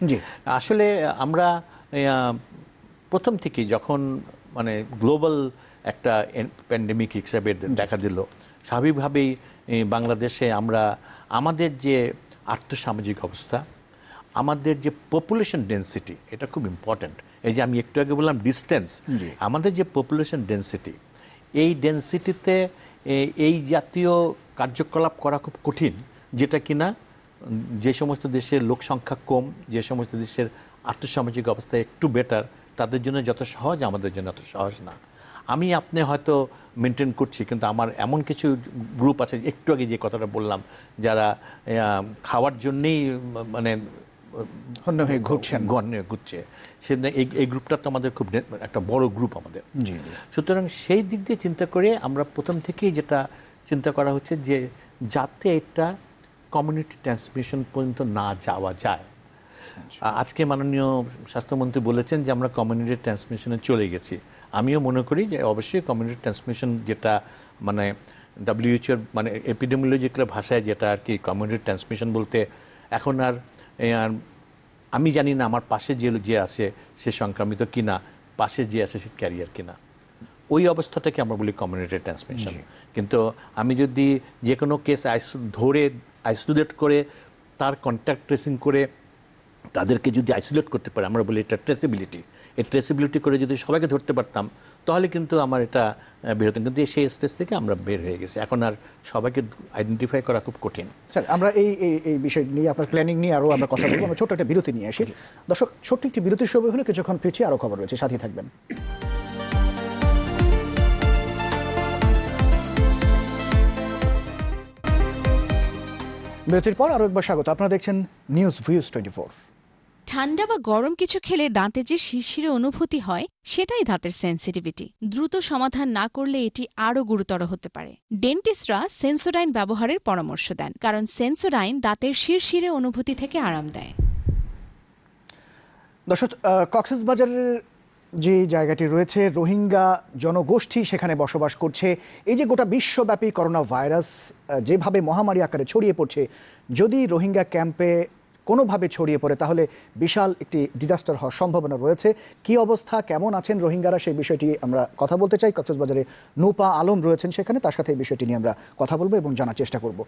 আসলে আমরা প্রথম থেকে যখন মানে গ্লোবাল একটা প্যান্ডেমিক হিসাবে দেখা দিল, স্বাভাবিকভাবেই বাংলাদেশে আমাদের যে আর্থসামাজিক অবস্থা, আমাদের যে পপুলেশন ডেন্সিটি, এটা খুব ইম্পর্ট্যান্ট। এই যে আমি একটু আগে বললাম ডিস্টেন্স, আমাদের যে পপুলেশন ডেন্সিটি, এই ডেন্সিটিতে এই জাতীয় কার্যকলাপ করা খুব কঠিন, যেটা কিনা যে সমস্ত দেশের লোক সংখ্যা কম, যে সমস্ত দেশের আর্থসামাজিক অবস্থা একটু বেটার, তাদের জন্য যত সহজ আমাদের জন্য অত সহজ না। আপনি হয়তো মেনটেন করছি, কিন্তু আমার এমন কিছু গ্রুপ আছে, একটু আগে যে কথাটা বললাম, যারা খাওয়ার জন্যেই মানে ঘুরছে, এই গ্রুপটা তো আমাদের খুব একটা বড় গ্রুপ আমাদের। সুতরাং সেই দিক দিয়ে চিন্তা করে আমরা প্রথম থেকেই যেটা চিন্তা করা হচ্ছে যে যাতে এটা কমিউনিটি ট্রান্সমিশন পর্যন্ত না যাওয়া যায়। আজকে মাননীয় স্বাস্থ্যমন্ত্রী বলেছেন যে আমরা কমিউনিটি ট্রান্সমিশনে চলে গেছি। আমিও মনে করি যে অবশ্যই কমিউনিটি ট্রান্সমিশন, যেটা মানে WHO মানে এপিডেমিওলজিক্যাল ভাষায় যেটা আর কি কমিউনিটি ট্রান্সমিশন বলতে, এখন আর আমি জানি না আমার পাশে যে আছে সে সংক্রামিত কিনা, পাশে যে আছে সে ক্যারিয়ার কিনা, ওই অবস্থাটাকে আমরা বলি কমিউনিটি ট্রান্সমিশন। কিন্তু আমি যদি যে কোনো কেস ধরে আইসোলেট করে তার কন্ট্যাক্ট ট্রেসিং করে তাদেরকে যদি আইসোলেট করতে পারে, আমরা বলি এটা ট্রেসিবিলিটি, এই ট্রেসিবিলিটি করে যদি সবাইকে ধরতে পারতাম তাহলে কিন্তু আমার এটা বের হতাম। কিন্তু সেই স্টেজ থেকে আমরা বের হয়ে গেছি, এখন আর সবাইকে আইডেন্টিফাই করা খুব কঠিন। স্যার, আমরা এই বিষয় নিয়ে, আপনার প্ল্যানিং নিয়ে আরও আমরা কথা বলবো। আমরা ছোট্ট একটা বিরতি নিয়ে আসি। দর্শক, ছোট্ট একটি বিরতির সময় হলে কিছুক্ষণ ফিরছি, আরও খবর রয়েছে, সাথে থাকবেন। বিরতির পর আরও একবার স্বাগত। আপনারা দেখছেন নিউজ ভিউজ 24। ঠান্ডা বা গরম কিছু খেলে দাঁতে যে শিরশিরে অনুভূতি হয় সেটাই দাঁতের সেনসিটিভিটি। দ্রুত সমাধান না করলে এটি আরও গুরুতর হতে পারে। ডেন্টিস্টরা সেন্সোডাইন ব্যবহারের পরামর্শ দেন, কারণ সেন্সোডাইন দাঁতের শিরশিরে অনুভূতি থেকে আরাম দেয়। দর্শক, কক্সবাজারের যে জায়গাটি রয়েছে, রোহিঙ্গা জনগোষ্ঠী সেখানে বসবাস করছে। এই যে গোটা বিশ্বব্যাপী করোনা ভাইরাস যেভাবে মহামারী আকারে ছড়িয়ে পড়ছে, যদি রোহিঙ্গা ক্যাম্পে কোনোভাবে ছড়িয়ে পড়ে তাহলে বিশাল একটি ডিজাস্টার হওয়ার সম্ভাবনা রয়েছে। কি অবস্থা, কেমন আছেন রোহিঙ্গারা, সেই বিষয়টি আমরা কথা বলতে চাই। কক্সবাজারে নূপা আলম রয়েছেন সেখানে, তার সাথে এই বিষয়টি নিয়ে আমরা কথা বলবো এবং জানার চেষ্টা করব।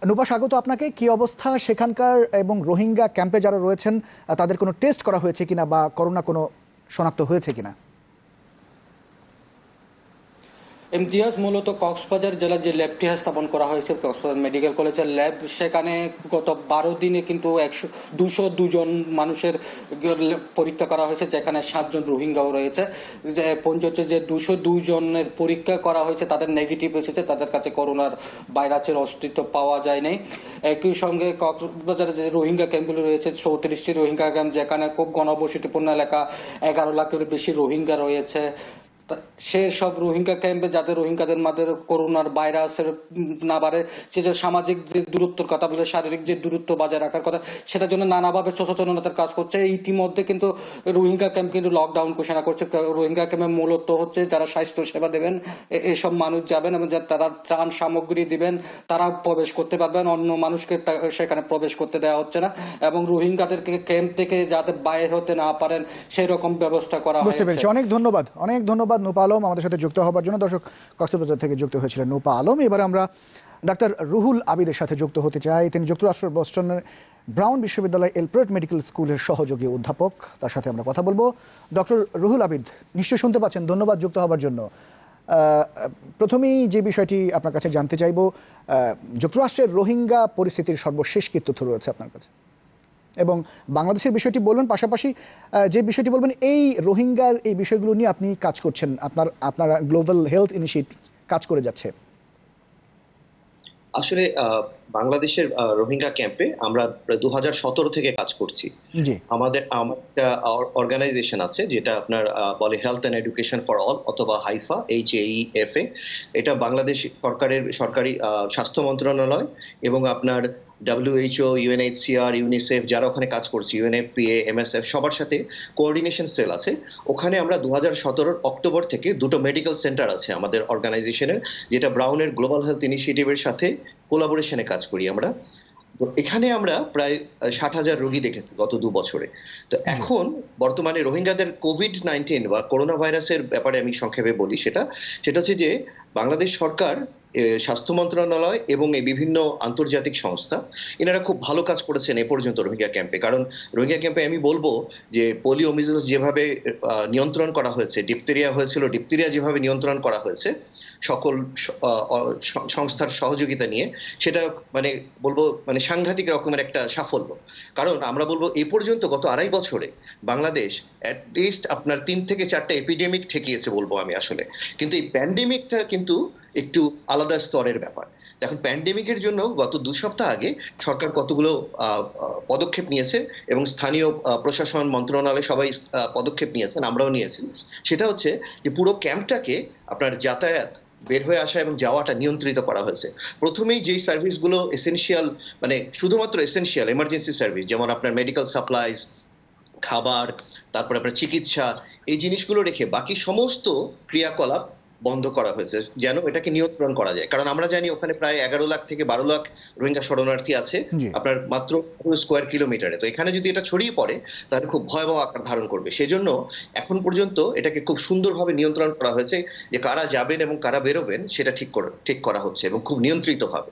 নূপা, স্বাগত আপনাকে। কি অবস্থা সেখানকার, এবং রোহিঙ্গা ক্যাম্পে যারা রয়েছেন তাদের কোনো টেস্ট করা হয়েছে কিনা বা করোনা কোনো শনাক্ত হয়েছে কিনা? ইমতিয়াজ, মূলত কক্সবাজার জেলার যে ল্যাবটি স্থাপন করা হয়েছে কক্সবাজার মেডিকেল কলেজের ল্যাব, সেখানে গত 12 দিনে কিন্তু 202 জন মানুষের পরীক্ষা করা হয়েছে, যেখানে 7 জন রোহিঙ্গাও রয়েছে। পঞ্চায়েতে যে 202 জনের পরীক্ষা করা হয়েছে তাদের নেগেটিভ এসেছে, তাদের কাছে করোনার ভাইরাসের অস্তিত্ব পাওয়া যায়নি। একই সঙ্গে কক্সবাজারে যে রোহিঙ্গা ক্যাম্পগুলো রয়েছে, 34টি রোহিঙ্গা ক্যাম্প, যেখানে খুব ঘনবসতিপূর্ণ এলাকা, 11 লাখের বেশি রোহিঙ্গা রয়েছে। সে সব রোহিঙ্গা ক্যাম্পে যাতে রোহিঙ্গাদের মধ্যে করোনার ভাইরাসের না বাড়ে, সে যে সামাজিক যে দূরত্বের কথা বলে, শারীরিক যে দূরত্ব বজায় রাখার কথা, সেটার জন্য নানাভাবে সচেতনতার কাজ করছে। ইতিমধ্যে কিন্তু রোহিঙ্গা ক্যাম্প কিন্তু লকডাউন ঘোষণা করছে। রোহিঙ্গা ক্যাম্পে মূলত হচ্ছে যারা স্বাস্থ্য সেবা দেবেন, এসব মানুষ যাবেন এবং তারা ত্রাণ সামগ্রী দিবেন, তারা প্রবেশ করতে পারবেন, অন্য মানুষকে সেখানে প্রবেশ করতে দেওয়া হচ্ছে না, এবং রোহিঙ্গাদেরকে ক্যাম্প থেকে যাতে বাইরে হতে না পারেন সেই রকম ব্যবস্থা করা হয়েছে। অনেক ধন্যবাদ নূপা আলম আমাদের সাথে যুক্ত হবার জন্য। দর্শক, কক্সবাজার থেকে যুক্ত হয়েছিলেন নূপা আলম। এবার আমরা ডাক্তার রুহুল আবিদের সাথে যুক্ত হতে চাই। তিনি যুক্তরাষ্ট্রের বস্টনের ব্রাউন বিশ্ববিদ্যালয় এলপ্রেট মেডিকেল স্কুলের সহযোগী অধ্যাপক। তার সাথে আমরা কথা বলবো। ডক্টর রুহুল আবিদ, নিশ্চয়ই শুনতে পাচ্ছেন, ধন্যবাদ যুক্ত হবার জন্য। প্রথমেই যে বিষয়টি আপনার কাছে জানতে চাইব, যুক্তরাষ্ট্রের রোহিঙ্গা পরিস্থিতির সর্বশেষ কি তথ্য রয়েছে আপনার কাছে, এবং বাংলাদেশের বিষয়টি বলবেন, পাশাপাশি যে বিষয়টি বলবেন এই রোহিঙ্গার এই বিষয়গুলো নিয়ে আপনি কাজ করছেন, আপনারা গ্লোবাল হেলথ ইনিশিয়েটিভ কাজ করে যাচ্ছে। আসলে বাংলাদেশের রোহিঙ্গা ক্যাম্পে আমরা 2017 থেকে কাজ করছি। আমাদের একটা অর্গানাইজেশন আছে যেটা আপনার বলে health and education for all, অথবা হাইফা, HAEFA। এটা বাংলাদেশ সরকারি স্বাস্থ্য মন্ত্রণালয় এবং আপনার WHO, UNHCR, ইউনিসেফ যারা ওখানে কাজ করছে, UNFPA, MSF সবার সাথে কোঅর্ডিনেশন সেল আছে। ওখানে আমরা 2017 অক্টোবর থেকে 2টো মেডিকেল সেন্টার আছে আমাদের অর্গানাইজেশনের, যেটা ব্রাউনের গ্লোবাল হেলথ ইনিশিয়েটিভের সাথে কোলাবোরেশনে কাজ করি আমরা। তো এখানে আমরা প্রায় 60,000 রোগী দেখেছি গত 2 বছরে। তো এখন বর্তমানে রোহিঙ্গাদের কোভিড-19 বা করোনা ভাইরাসের ব্যাপারে আমি সংক্ষেপে বলি, সেটা হচ্ছে যে বাংলাদেশ সরকার, স্বাস্থ্য মন্ত্রণালয় এবং এই বিভিন্ন আন্তর্জাতিক সংস্থা, এনারা খুব ভালো কাজ করেছেন এ পর্যন্ত রোহিঙ্গা ক্যাম্পে। কারণ রোহিঙ্গা ক্যাম্পে আমি বলবো যে পোলিও, মিজলস যেভাবে নিয়ন্ত্রণ করা হয়েছে, ডিপথেরিয়া হয়েছিল, ডিপথেরিয়া যেভাবে নিয়ন্ত্রণ করা হয়েছে সকল সংস্থার সহযোগিতা নিয়ে, সেটা বলবো সাংঘাতিক রকমের একটা সাফল্য। কারণ আমরা বলবো এ পর্যন্ত গত 2.5 বছরে বাংলাদেশ অ্যাটলিস্ট আপনার 3 থেকে 4টা এপিডেমিক ঠেকিয়েছে বলবো আমি আসলে। কিন্তু এই প্যান্ডেমিকটা কিন্তু একটু আলাদা স্তরের ব্যাপার। এখন প্যান্ডেমিকের জন্য গত 2 সপ্তাহ আগে সরকার কতগুলো পদক্ষেপ নিয়েছে এবং স্থানীয় প্রশাসন মন্ত্রণালয় সবাই পদক্ষেপ নিয়েছেন, আমরাও নিয়েছি। সেটা হচ্ছে যে পুরো ক্যাম্পটাকে আপনার যাতায়াত, বের হয়ে আসা এবং যাওয়াটা নিয়ন্ত্রিত করা হয়েছে। প্রথমেই যেই সার্ভিসগুলো এসেনশিয়াল, শুধুমাত্র এসেনশিয়াল এমার্জেন্সি সার্ভিস, যেমন আপনার মেডিকেল সাপ্লাইজ, খাবার, তারপরে আপনার চিকিৎসা, এই জিনিসগুলো রেখে বাকি সমস্ত ক্রিয়াকলাপ বন্ধ করা হয়েছে, যেন এটাকে নিয়ন্ত্রণ করা যায়। কারণ আমরা জানি ওখানে প্রায় 11 লাখ থেকে 12 লাখ রোহিঙ্গা শরণার্থী আছে আপনার মাত্র স্কোয়ার কিলোমিটারে। তো এখানে যদি এটা ছড়িয়ে পড়ে তাহলে খুব ভয়াবহ আকার ধারণ করবে। সেজন্য এখন পর্যন্ত এটাকে খুব সুন্দরভাবে নিয়ন্ত্রণ করা হয়েছে, যে কারা যাবেন এবং কারা বেরোবেন সেটা ঠিক করা হচ্ছে এবং খুব নিয়ন্ত্রিতভাবে।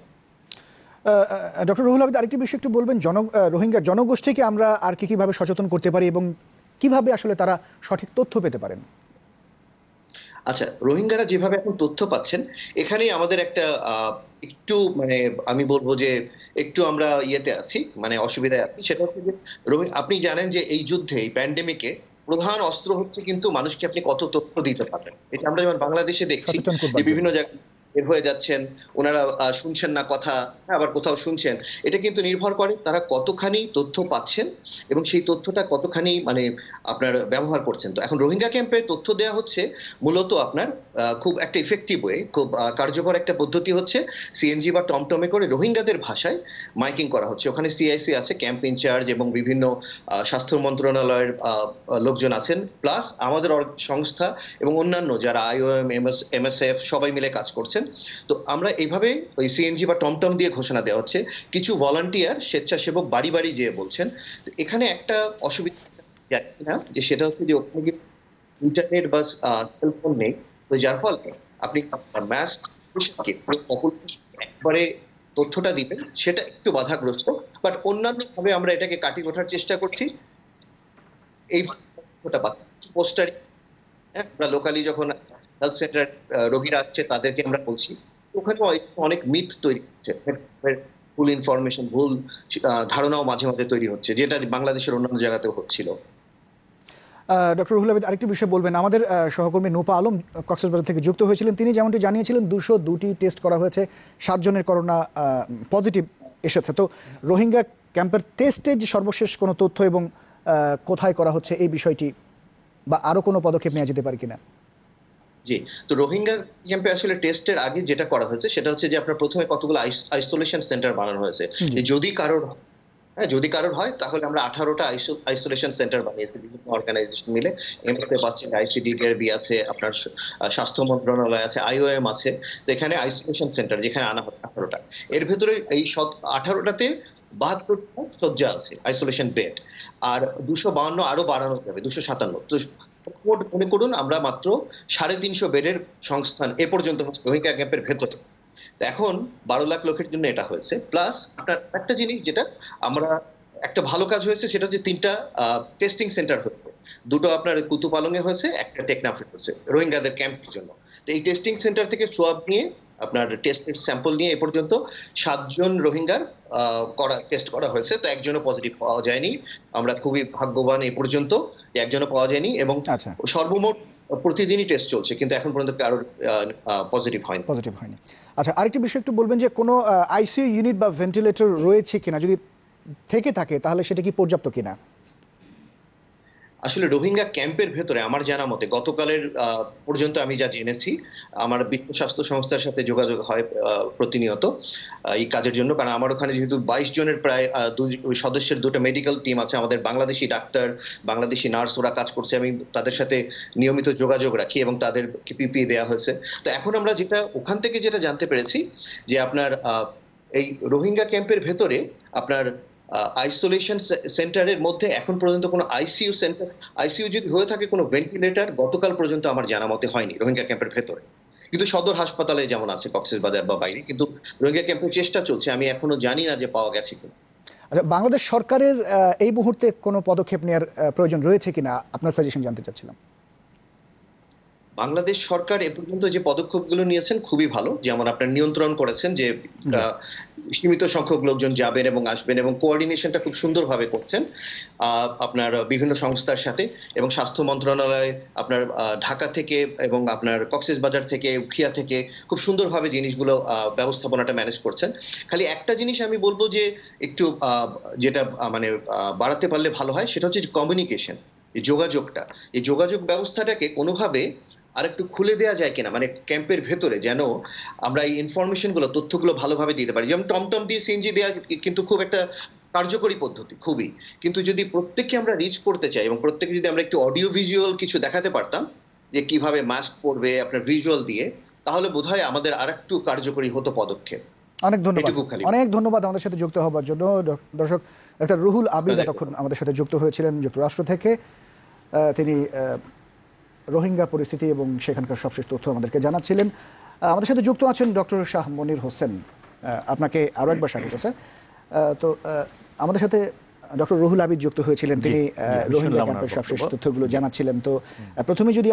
ডক্টর রুহুল আবিদ, আরেকটি বিষয় একটু বলবেন, রোহিঙ্গা জনগোষ্ঠীকে আমরা আর কিভাবে সচেতন করতে পারি এবং কিভাবে আসলে তারা সঠিক তথ্য পেতে পারেন? আচ্ছা, রোহিঙ্গারা যেভাবে এখন তথ্য পাচ্ছেন, এখানেই আমাদের একটা একটু আমি বলবো যে একটু আমরা ইয়েতে আছি, অসুবিধায় আছি। সেটা হচ্ছে যে আপনি জানেন যে এই যুদ্ধে, এই প্যান্ডেমিকে প্রধান অস্ত্র হচ্ছে কিন্তু মানুষকে আপনি কত তথ্য দিতে পারেন। এটা আমরা যেমন বাংলাদেশে দেখছি যে বিভিন্ন জায়গায় বের হয়ে যাচ্ছেন, ওনারা শুনছেন না কথা, আবার কোথাও শুনছেন। এটা কিন্তু নির্ভর করে তারা কতখানি তথ্য পাচ্ছেন এবং সেই তথ্যটা কতখানি মানে আপনার ব্যবহার করছেন। তো এখন রোহিঙ্গা ক্যাম্পে তথ্য দেওয়া হচ্ছে মূলত আপনার খুব একটা ইফেক্টিভ ওয়ে, খুব কার্যকর একটা পদ্ধতি হচ্ছে সিএনজি বা টমটমে করে রোহিঙ্গাদের ভাষায় মাইকিং করা হচ্ছে। ওখানে সিআইসি আছে, ক্যাম্প ইনচার্জ এবং বিভিন্ন স্বাস্থ্য মন্ত্রণালয়ের লোকজন আছেন, প্লাস আমাদের সংস্থা এবং অন্যান্য যারা আইওএম, এমএসএফ সবাই মিলে কাজ করছেন। তো আমরা এইভাবে ওই সিএনজি বা টমটম দিয়ে ঘোষণা দেওয়া হচ্ছে। কিছু ভলান্টিয়ার স্বেচ্ছাসেবক বাড়ি বাড়ি যেয়ে বলছেন। তো এখানে একটা অসুবিধা না, যে সেটা হচ্ছে যে ওখানে ইন্টারনেট বা সেলফোন নেই, তো যার ফলে আপনি ম্যাস একবারে তথ্যটা দিবেন সেটা একটু বাধাগ্রস্ত। বাট অন্যান্য ভাবে আমরা এটাকে কাটিয়ে ওঠার চেষ্টা করছি। এই পোস্টার আমরা লোকালি যখন হেলথ সেন্টার রোগীরা আসছে তাদেরকে আমরা বলছি, ওখানে অনেক মিথ তৈরি হচ্ছে, ভুল ইনফরমেশন, ভুল ধারণাও মাঝে মাঝে তৈরি হচ্ছে, যেটা বাংলাদেশের অন্যান্য জায়গাতেও হচ্ছিল। ডক্টর রুহুল আবিদ, আরেকটি বিষয় বলবেন। আমাদের সহকর্মী নূপা আলম কক্সবাজার থেকে যুক্ত হয়েছিলেন। তিনি যেমনটি জানিয়েছিলেন 202টি টেস্ট করা হয়েছে, 7 জনের করোনা পজিটিভ এসেছে। তো রোহিঙ্গা ক্যাম্পের টেস্টে যে সর্বশেষ কোনো তথ্য এবং কোথায় করা হচ্ছে এই বিষয়টি বা আরো কোনো পদক্ষেপ নেওয়া যেতে পারে কিনা? জি, তো রোহিঙ্গা ক্যাম্পে আসলে টেস্টের আগে যেটা করা হয়েছে সেটা হচ্ছে যে আপনার প্রথমে কতগুলো আইসোলেশন সেন্টার বানানো হয়েছে। যদি কারোর হয় তাহলে আমরা 18টা আইসোলেশন সেন্টার বানিয়েছি বিভিন্ন অর্গানাইজেশন মিলে। এমএসএফ আছে, আইসিডিডিআরবি আছে, আপনার স্বাস্থ্য মন্ত্রণালয় আছে, আইওএম আছে। তো এখানে আইসোলেশন সেন্টার যেখানে আনা হয় 18টা। এর ভেতরে এই 18টাতে 72টা শয্যা আছে, আইসোলেশন বেড। আর 252 আরো বাড়ানো যাবে, 257। তো মনে করুন আমরা মাত্র 350 বেডের সংস্থান এ পর্যন্ত হচ্ছে রোহিঙ্গা ক্যাম্পের ভেতরে। তো এখন 12 লাখ লোকের জন্য এটা হয়েছে। প্লাস আপনার একটা জিনিস যেটা আমরা একটা ভালো কাজ হয়েছে সেটা হচ্ছে 3টা টেস্টিং সেন্টার হয়েছে। 2টো আপনার কুতুপালংয়ে হয়েছে, একটা টেকনাফে হয়েছে রোহিঙ্গাদের ক্যাম্পের জন্য। তো এই টেস্টিং সেন্টার থেকে সোয়াব নিয়ে আপনার টেস্টের স্যাম্পল নিয়ে এ পর্যন্ত 7 জন রোহিঙ্গার টেস্ট করা হয়েছে। তো একজনও পজিটিভ পাওয়া যায়নি। আমরা খুবই ভাগ্যবান এ পর্যন্ত যে একজনও পাওয়া যায়নি এবং সর্বমোট প্রতিদিনই টেস্ট চলছে, কিন্তু এখন পর্যন্ত কারোর পজিটিভ হয়নি। আচ্ছা, আরেকটি বিষয় একটু বলবেন যে কোনো আইসিইউ ইউনিট বা ভেন্টিলেটর রয়েছে কিনা, যদি থেকে থাকে তাহলে সেটা কি পর্যাপ্ত কিনা? আসলে রোহিঙ্গা ক্যাম্পের ভেতরে আমার জানা মতে গতকালের পর্যন্ত আমি যা জেনেছি, আমার বিশ্ব স্বাস্থ্য সংস্থার সাথে যোগাযোগ হয় প্রতিনিয়ত এই কাজের জন্য। কারণ আমার ওখানে যেহেতু 22 জনের প্রায় সদস্যের 2টা মেডিকেল টিম আছে, আমাদের বাংলাদেশি ডাক্তার, বাংলাদেশি নার্স, ওরা কাজ করছে। আমি তাদের সাথে নিয়মিত যোগাযোগ রাখি এবং তাদের পিপি দেওয়া হয়েছে। তো এখন আমরা যেটা ওখান থেকে যেটা জানতে পেরেছি যে আপনার এই রোহিঙ্গা ক্যাম্পের ভেতরে আপনার আইসোলেশন সেন্টারের মধ্যে এখন পর্যন্ত কোনো আইসিইউ যদি হয়ে থাকে, কোনো ভেন্টিলেটর গতকাল পর্যন্ত আমার জানা মতে হয়নি রোহিঙ্গা ক্যাম্পের ভেতরে। কিন্তু সদর হাসপাতালে যেমন আছে কক্সবাজার বা বাইরে, কিন্তু রোহিঙ্গা ক্যাম্পের চেষ্টা চলছে। আমি এখনো জানি না যে পাওয়া গেছে কিনা। আচ্ছা, বাংলাদেশ সরকারের এই মুহূর্তে কোনো পদক্ষেপ নেওয়ার প্রয়োজন রয়েছে কিনা আপনার সাজেশন জানতে চাচ্ছিলাম। বাংলাদেশ সরকার এ পর্যন্ত যে পদক্ষেপগুলো নিয়েছেন খুবই ভালো। যেমন আপনার নিয়ন্ত্রণ করেছেন যে সীমিত সংখ্যক লোকজন যাবেন এবং আসবেন, এবং কোঅর্ডিনেশনটা খুব সুন্দরভাবে করছেন আপনার বিভিন্ন সংস্থার সাথে। এবং স্বাস্থ্য মন্ত্রণালয় আপনার ঢাকা থেকে এবং আপনার কক্সবাজার থেকে, উখিয়া থেকে খুব সুন্দরভাবে জিনিসগুলো ব্যবস্থাপনাটা ম্যানেজ করছেন। খালি একটা জিনিস আমি বলবো যে একটু যেটা মানে বাড়াতে পারলে ভালো হয়, সেটা হচ্ছে কমিউনিকেশন, এই যোগাযোগটা, এই যোগাযোগ ব্যবস্থাটাকে কোনোভাবে আরেকটু খুলে দেওয়া যায় কিনা, মানে ক্যাম্পের ভেতরে যেন আমরা এই ইনফরমেশনগুলো, তথ্যগুলো ভালোভাবে দিতে পারি। যেমন টমটম দিয়ে সিএনজি দেওয়া কিন্তু খুব একটা কার্যকরী পদ্ধতি, খুবই। কিন্তু যদি প্রত্যেককে আমরা রিচ করতে চাই এবং প্রত্যেকে যদি আমরা একটু অডিও ভিজুয়াল কিছু দেখাতে পারতাম যে কিভাবে মাস্ক পরবে আপনার ভিজুয়াল দিয়ে, তাহলে বোধহয় আমাদের আরেকটু কার্যকরী হতো পদক্ষেপ। অনেক ধন্যবাদ আমাদের সাথে যুক্ত হবার জন্য। দর্শক, ডক্টর রুহুল আবিদ এতক্ষণ আমাদের সাথে যুক্ত হয়েছিলেন যুক্তরাষ্ট্র থেকে। তিনি রোহিঙ্গা পরিস্থিতি এবং সেখানকার সবশেষ তথ্য আমাদেরকে জানাচ্ছিলেন। আমাদের সাথে যুক্ত আছেন ডক্টর শাহ মনির হোসেন। আপনাকে আরও একবার স্বাগত স্যার। তো আমাদের সাথে ডক্টর রুহুল আবিদ যুক্ত হয়েছিলেন, তিনি রোহিঙ্গা ক্যাম্পের সবশেষ তথ্যগুলো জানাচ্ছিলেন। তো প্রথমে যদি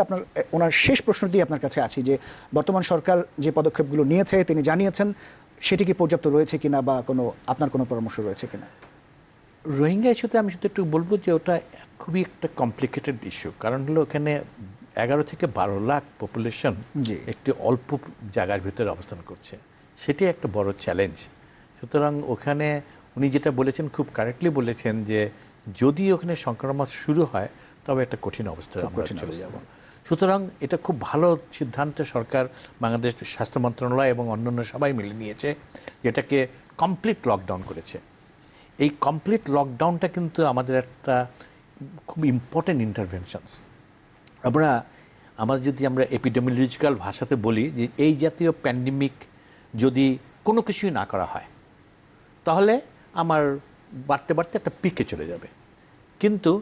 ওনার শেষ প্রশ্নটি আপনার কাছে আছে যে বর্তমান সরকার যে পদক্ষেপগুলো নিয়েছে, তিনি জানিয়েছেন, সেটি কি পর্যাপ্ত রয়েছে কিনা বা আপনার কোনো পরামর্শ রয়েছে কিনা? রোহিঙ্গা ইস্যুতে আমি শুধু একটু বলবো যে ওটা খুবই একটা কমপ্লিকেটেড ইস্যু। কারণ হলো ওখানে 11 থেকে 12 লাখ পপুলেশন একটি অল্প জায়গার ভিতরে অবস্থান করছে, সেটি একটা বড় চ্যালেঞ্জ। সুতরাং ওখানে উনি যেটা বলেছেন খুব কারেক্টলি বলেছেন যে যদি ওখানে সংক্রমণ শুরু হয় তবে একটা কঠিন অবস্থায় আমরা চলে যাব। সুতরাং এটা খুব ভালো সিদ্ধান্ত সরকার, বাংলাদেশ স্বাস্থ্য মন্ত্রণালয় এবং অন্যান্য সবাই মিলে নিয়েছে, যেটাকে কমপ্লিট লকডাউন করেছে। এই কমপ্লিট লকডাউনটা কিন্তু আমাদের একটা খুব ইম্পর্টেন্ট ইন্টারভেনশনস। আমরা যদি এপিডেমিওলজিক্যাল ভাষাতে বলি যে এই জাতীয় প্যান্ডেমিক যদি কোনো কিছুই না করা হয় তাহলে আমার বাড়তে বাড়তে একটা পিকে চলে যাবে। কিন্তু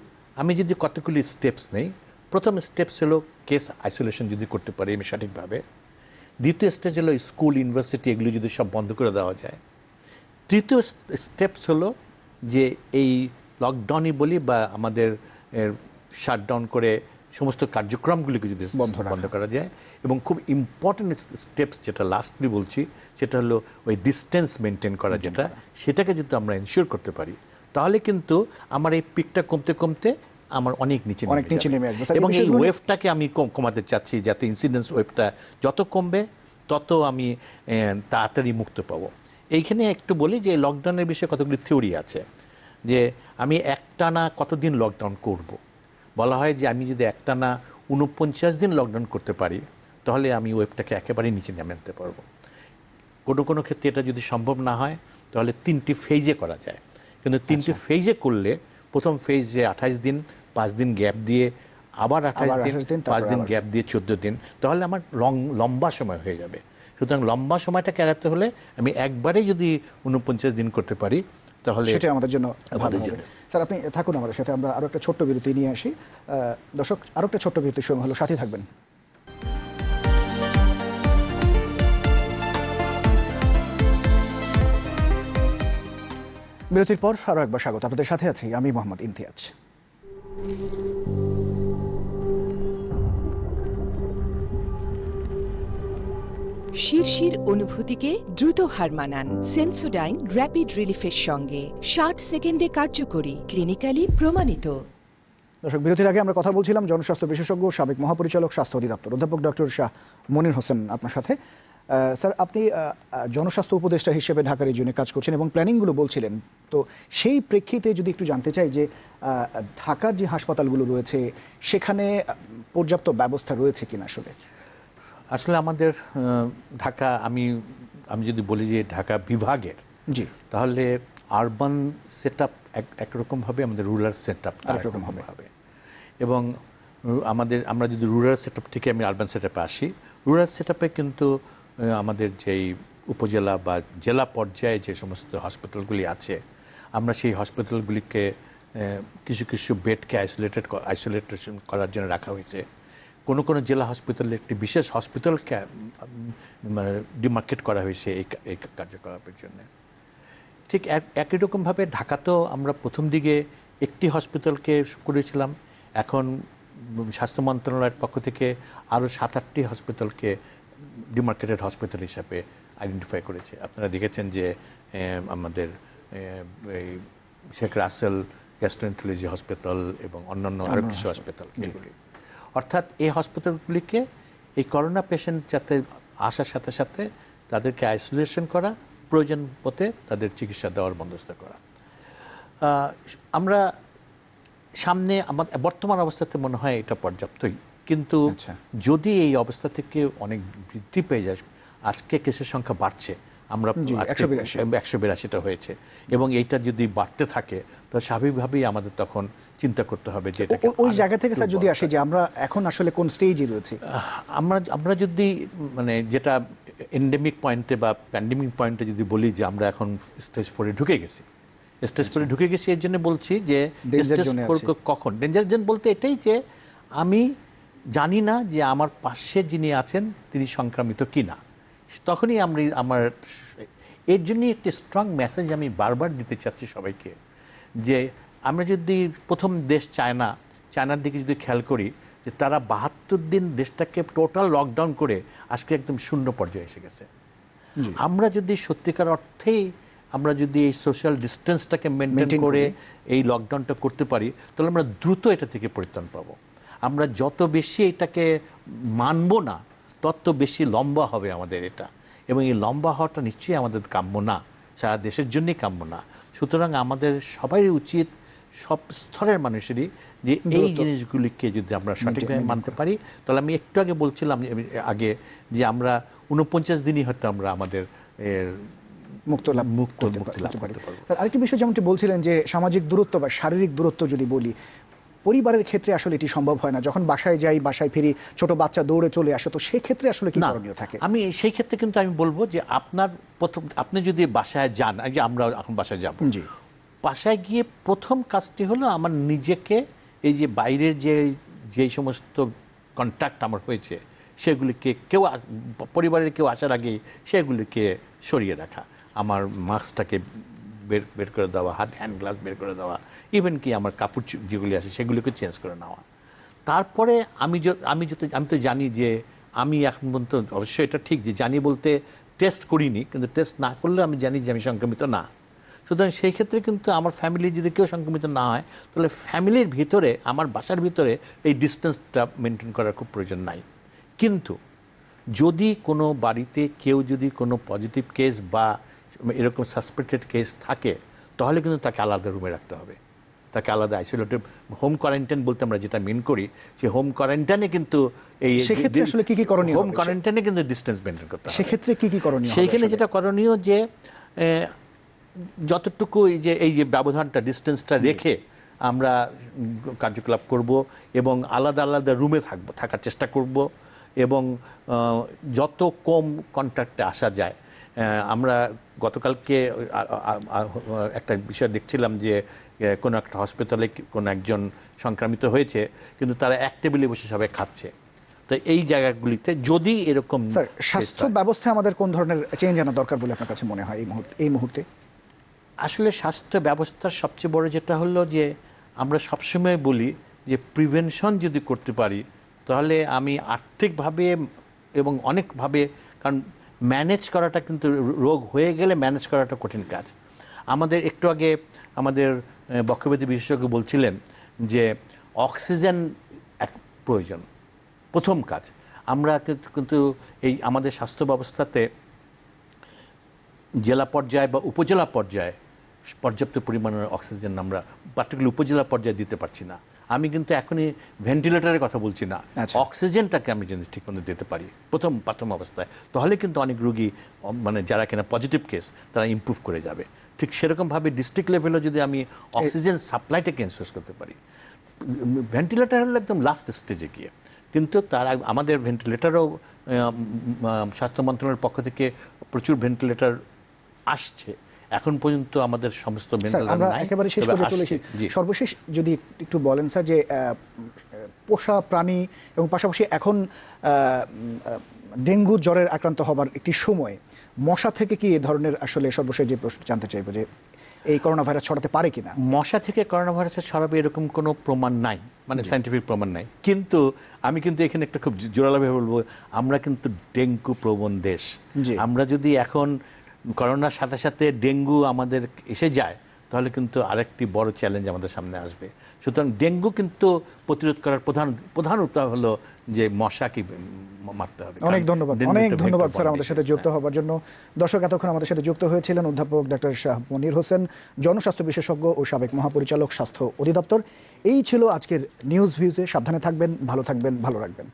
আমি যদি কতগুলি স্টেপস নেই, প্রথম স্টেপস হলো কেস আইসোলেশন যদি করতে পারি আমি সঠিকভাবে, দ্বিতীয় স্টেজ হলো স্কুল ইউনিভার্সিটি এগুলো যদি সব বন্ধ করে দেওয়া যায়, তৃতীয় স্টেপস হলো যে এই লকডাউনই বলি বা আমাদের শাটডাউন করে সমস্ত কার্যক্রমগুলিকে যদি বন্ধ করা যায়, এবং খুব ইম্পর্টেন্ট স্টেপস যেটা লাস্টলি বলছি সেটা হলো ওই ডিস্টেন্স মেনটেন করা, সেটাকে যদি আমরা এনশিওর করতে পারি তাহলে কিন্তু আমার এই পিকটা কমতে কমতে আমার অনেক নিচে নেমে আসবে। এবং এই ওয়েভটাকে আমি কমাতে চাচ্ছি, যাতে ইনসিডেন্স ওয়েভটা যত কমবে তত আমি তাড়াতাড়ি মুক্ত পাবো। এইখানে একটু বলি যে লকডাউনের বিষয়ে কতগুলি থিওরি আছে, যে আমি একটানা কতদিন লকডাউন করব। বলা হয় যে আমি যদি একটানা 49 দিন লকডাউন করতে পারি তাহলে আমি ওয়েবটাকে একেবারে নিচে নামিয়ে আনতে পারবো। কোনো কোনো ক্ষেত্রে এটা যদি সম্ভব না হয় তাহলে 3টি ফেজে করা যায়, কিন্তু 3টি ফেজে করলে প্রথম ফেজে 28 দিন, 5 দিন গ্যাপ দিয়ে আবার 28 দিন, 5 দিন গ্যাপ দিয়ে 14 দিন, তাহলে আমার লম্বা সময় হয়ে যাবে। সুতরাং লম্বা সময়টাকে এড়াতে হলে আমি একবারেই যদি 49 দিন করতে পারি তাহলে সেটা আমাদের জন্য ভালো হবে। স্যার আপনি থাকুন আমাদের সাথে, আমরা আরো একটা ছোট্ট বিরতি নিয়ে আসি। দর্শক, আরো একটা ছোট্ট বিরতির সময় হলো, সাথে থাকবেন। বিরতির পর আরো একবার স্বাগত, আপনাদের সাথে আছি আমি মোহাম্মদ ইমতিয়াজ। শিরশির অনুভূতিকে দ্রুত হার মানান সেন্সোডাইন র্যাপিড রিলিফের সঙ্গে, 60 সেকেন্ডে কার্যকরী, ক্লিনিক্যালি প্রমাণিত। দর্শক, বিরতির আগে আমরা কথা বলছিলাম জনস্বাস্থ্য বিশেষজ্ঞ, সাবেক মহাপরিচালক, স্বাস্থ্য অধিদপ্তর অধ্যাপক ডক্টর শাহ মনির হোসেন আপনার সাথে। স্যার, আপনি জনস্বাস্থ্য উপদেষ্টা হিসেবে ঢাকার এই জন্য কাজ করছেন এবং প্ল্যানিংগুলো বলছিলেন, তো সেই প্রেক্ষিতে যদি একটু জানতে চাই যে ঢাকার যে হাসপাতালগুলো রয়েছে সেখানে পর্যাপ্ত ব্যবস্থা রয়েছে কিনা। আসলে আমাদের ঢাকা, আমি যদি বলি যে ঢাকা বিভাগের, তাহলে আরবান সেট আপ একরকম হবে, আমাদের রুরাল সেট আপ আরেকরকম হবে। এবং আমরা যদি রুরাল সেট আপ থেকে আমি আরবান সেট আপে আসি, রুরাল সেট আপে কিন্তু আমাদের যেই উপজেলা বা জেলা পর্যায়ে যে সমস্ত হসপিটালগুলি আছে, আমরা সেই হসপিটালগুলিকে কিছু কিছু বেডকে আইসোলেটেশন করার জন্য রাখা হয়েছে। কোনো কোনো জেলা হসপিটালে একটি বিশেষ হসপিটালকে ডিমার্কেট করা হয়েছে এই কার্যকলাপের জন্য। ঠিক একই রকমভাবে ঢাকাতেও আমরা প্রথম দিকে একটি হসপিটালকে করেছিলাম, এখন স্বাস্থ্য মন্ত্রণালয়ের পক্ষ থেকে আরও 7-8টি হসপিটালকে ডিমার্কেটেড হসপিটাল হিসাবে আইডেন্টিফাই করেছে। আপনারা দেখেছেন যে আমাদের এই শেখ রাসেল গ্যাস্ট্রোএন্টারোলজি হসপিটাল এবং অন্যান্য আরও কিছু হসপিটাল, যেগুলি অর্থাৎ এই হসপিটালগুলিকে এই করোনা পেশেন্ট যাতে আসার সাথে সাথে তাদেরকে আইসোলেশন করা, প্রয়োজন মতে তাদের চিকিৎসা দেওয়ার বন্দোবস্ত করা। আমরা সামনে বর্তমান অবস্থাতে মনে হয় এটা পর্যাপ্তই, কিন্তু যদি এই অবস্থা থেকে অনেক বৃদ্ধি পেয়ে যায়, আজকে কেসের সংখ্যা বাড়ছে, আমরা 182টা হয়েছে, এবং এইটা যদি বাড়তে থাকে তো স্বাভাবিকভাবেই আমাদের তখন চিন্তা করতে হবে যে ওই জায়গা থেকে স্যার যদি আসে যে আমরা এখন আসলে কোন স্টেজে রয়েছে। আমরা যদি যেটা এন্ডেমিক পয়েন্টে বা প্যান্ডেমিক পয়েন্টে যদি বলি যে আমরা এখন স্টেজ 4-এ ঢুকে গেছি, এর জন্য বলছি যে স্টেজ 4 কখন ডেঞ্জার জোন বলতে এটাই যে আমি জানি না যে আমার পাশে যিনি আছেন তিনি সংক্রামিত কিনা, তখনই আমার এর জন্যই একটি স্ট্রং মেসেজ আমি বারবার দিতে চাচ্ছি সবাইকে, যে আমরা যদি প্রথম দেশ চায়নার দিকে যদি খেয়াল করি, যে তারা 72 দিন দেশটাকে টোটাল লকডাউন করে আজকে একদম শূন্য পর্যায়ে এসে গেছে। আমরা যদি সত্যিকার অর্থেই আমরা যদি এই সোশ্যাল ডিস্টেন্সটাকে মেনটেন করে এই লকডাউনটা করতে পারি তাহলে আমরা দ্রুত এটা থেকে পরিত্রাণ পাবো। আমরা যত বেশি এটাকে মানব না তত বেশি লম্বা হবে আমাদের এটা, এবং এই লম্বা হওয়াটা নিশ্চয়ই আমাদের কাম্য না, সারা দেশের জন্যই কাম্য না। সুতরাং আমাদের সবারই উচিত, সব স্তরের মানুষেরই, যে এই জিনিসগুলিকে যদি আমরা সঠিকভাবে মানতে পারি, তাহলে আমি একটু আগে বলছিলাম আগে যে আমরা 49 দিনই হয়তো আমরা আমাদের মুক্তি লাভ করতে পারি। আরেকটি বিষয় যেমনটি বলছিলেন যে সামাজিক দূরত্ব বা শারীরিক দূরত্ব যদি বলি, পরিবারের ক্ষেত্রে আসলে এটি সম্ভব হয় না। যখন বাসায় যাই, বাসায় ফিরি, ছোট বাচ্চা দৌড়ে চলে আসে, তো সেক্ষেত্রে আসলে কি করণীয় থাকে? আমি সেই ক্ষেত্রে কিন্তু আমি বলবো যে আপনি যদি বাসায় যান, যে আমরা এখন বাসায় যাব, বাসায় গিয়ে প্রথম কাজটি হলো আমার নিজেকে এই যে বাইরের যে সমস্ত কন্ট্যাক্ট আমার হয়েছে সেগুলিকে পরিবারের কেউ আসার আগেই সেগুলিকে সরিয়ে রাখা, আমার মাস্কটাকে বের করে দেওয়া, হ্যান্ড গ্লাভস বের করে দেওয়া, ইভেন কি আমার কাপড় যেগুলি আছে সেগুলিকে চেঞ্জ করে নেওয়া। তারপরে আমি তো জানি যে আমি এখন পর্যন্ত, অবশ্যই এটা ঠিক যে জানি বলতে টেস্ট করিনি, কিন্তু টেস্ট না করলে আমি জানি যে আমি সংক্রমিত না। সুতরাং সেই ক্ষেত্রে কিন্তু আমার ফ্যামিলি যদি কেউ সংক্রমিত না হয়, তাহলে ফ্যামিলির ভিতরে, আমার বাসার ভিতরে এই ডিস্টেন্সটা মেনটেন করার খুব প্রয়োজন নাই। কিন্তু যদি কোনো বাড়িতে কেউ যদি কোনো পজিটিভ কেস বা এরকম সাসপেক্টেড কেস থাকে, তাহলে কিন্তু তাকে আলাদা রুমে রাখতে হবে, তাকে আলাদা আইসোলেটেড হোম কোয়ারেন্টাইন বলতে আমরা যেটা মিন করি, সেই হোম কোয়ারেন্টাইনে কিন্তু এই সেক্ষেত্রে আসলে কি করণীয়? হোম কোয়ারেন্টাইনে কিন্তু ডিস্টেন্স মেনটেন করতে হবে। সেক্ষেত্রে কি করণীয়? সেইখানে যেটা করণীয় যে যতটুকু এই যে ব্যবধানটা, ডিস্টেন্সটা রেখে আমরা কার্যকলাপ করব, এবং আলাদা আলাদা রুমে থাকার চেষ্টা করব, এবং যত কম কন্ট্যাক্টে আসা যায়। আমরা গতকালকে একটা বিষয় দেখছিলাম যে কোনো একটা হসপিটালে কোনো একজন সংক্রামিত হয়েছে, কিন্তু তারা এক টেবিলে বসে সবাই খাচ্ছে। তো এই জায়গাগুলিতে যদি এরকম স্বাস্থ্য ব্যবস্থায় আমাদের কোন ধরনের চেঞ্জ আনা দরকার বলে আপনার কাছে মনে হয় এই মুহূর্তে? আসলে স্বাস্থ্য ব্যবস্থার সবচেয়ে বড় যেটা হলো যে আমরা সবসময় বলি যে প্রিভেনশন যদি করতে পারি, তাহলে আমি আর্থিকভাবে এবং অনেকভাবে, কারণ ম্যানেজ করাটা কিন্তু, রোগ হয়ে গেলে ম্যানেজ করাটা কঠিন কাজ। আমাদের একটু আগে আমাদের বক্ষব্যাধি বিশেষজ্ঞ বলছিলেন যে অক্সিজেন এক প্রয়োজন, প্রথম কাজ। আমরা কিন্তু এই আমাদের স্বাস্থ্য ব্যবস্থাতে জেলা পর্যায়ে বা উপজেলা পর্যায়ে পর্যাপ্ত পরিমাণের অক্সিজেন আমরা পার্টিকুলার উপজেলা পর্যায়ে দিতে পারছি না। আমি কিন্তু এখনই ভেন্টিলেটরের কথা বলছি না, অক্সিজেনটাকে আমি যদি ঠিকমতো দিতে পারি প্রথম অবস্থায়, তাহলে কিন্তু অনেক রোগী, মানে যারা কিনা পজিটিভ কেস, তারা ইমপ্রুভ করে যাবে। ঠিক সেরকমভাবে ডিস্ট্রিক্ট লেভেলে যদি আমি অক্সিজেন সাপ্লাইটাকে এনশোর্স করতে পারি, ভেন্টিলেটর হলো একদম লাস্ট স্টেজে গিয়ে, কিন্তু তার আমাদের ভেন্টিলেটরও স্বাস্থ্য মন্ত্রণালয়ের পক্ষ থেকে প্রচুর ভেন্টিলেটর আসছে। এখন পর্যন্ত আমাদের সমস্ত আমরা একেবারে শেষ করে চলেছি। সর্বশেষ যদি একটু বলেন স্যার, যে পোষা প্রাণী এবং পাশাপাশি এখন ডেঙ্গু জ্বরের আক্রান্ত হবার একটি সময়, মশা থেকে কি এই ধরনের, আসলে সর্বশেষ যে প্রশ্ন জানতে চাইবো যে এই করোনা ভাইরাস ছড়াতে পারে কিনা? মশা থেকে করোনা ভাইরাসের ছড়াবে এরকম কোনো প্রমাণ নাই, মানে সায়েন্টিফিক প্রমাণ নাই। কিন্তু আমি কিন্তু এখানে একটা খুব জোরালোভাবে বলবো, আমরা কিন্তু ডেঙ্গু প্রবণ দেশ। আমরা যদি এখন করোনার সাথে সাথে ডেঙ্গু আমাদের এসে যায়, তাহলে কিন্তু আরেকটি বড় চ্যালেঞ্জ আমাদের সামনে আসবে। সুতরাং ডেঙ্গু কিন্তু প্রতিরোধ করার প্রধান উপায় হলো যে মশাকে মারতে হবে। অনেক ধন্যবাদ স্যার আমাদের সাথে যুক্ত হওয়ার জন্য। দর্শক, এতক্ষণ আমাদের সাথে যুক্ত হয়েছিলেন অধ্যাপক ডক্টর শাহ মনির হোসেন, জনস্বাস্থ্য বিশেষজ্ঞ ও সাবেক মহাপরিচালক, স্বাস্থ্য অধিদপ্তর। এই ছিল আজকের নিউজ ভিউজে। সাবধানে থাকবেন, ভালো থাকবেন, ভালো রাখবেন।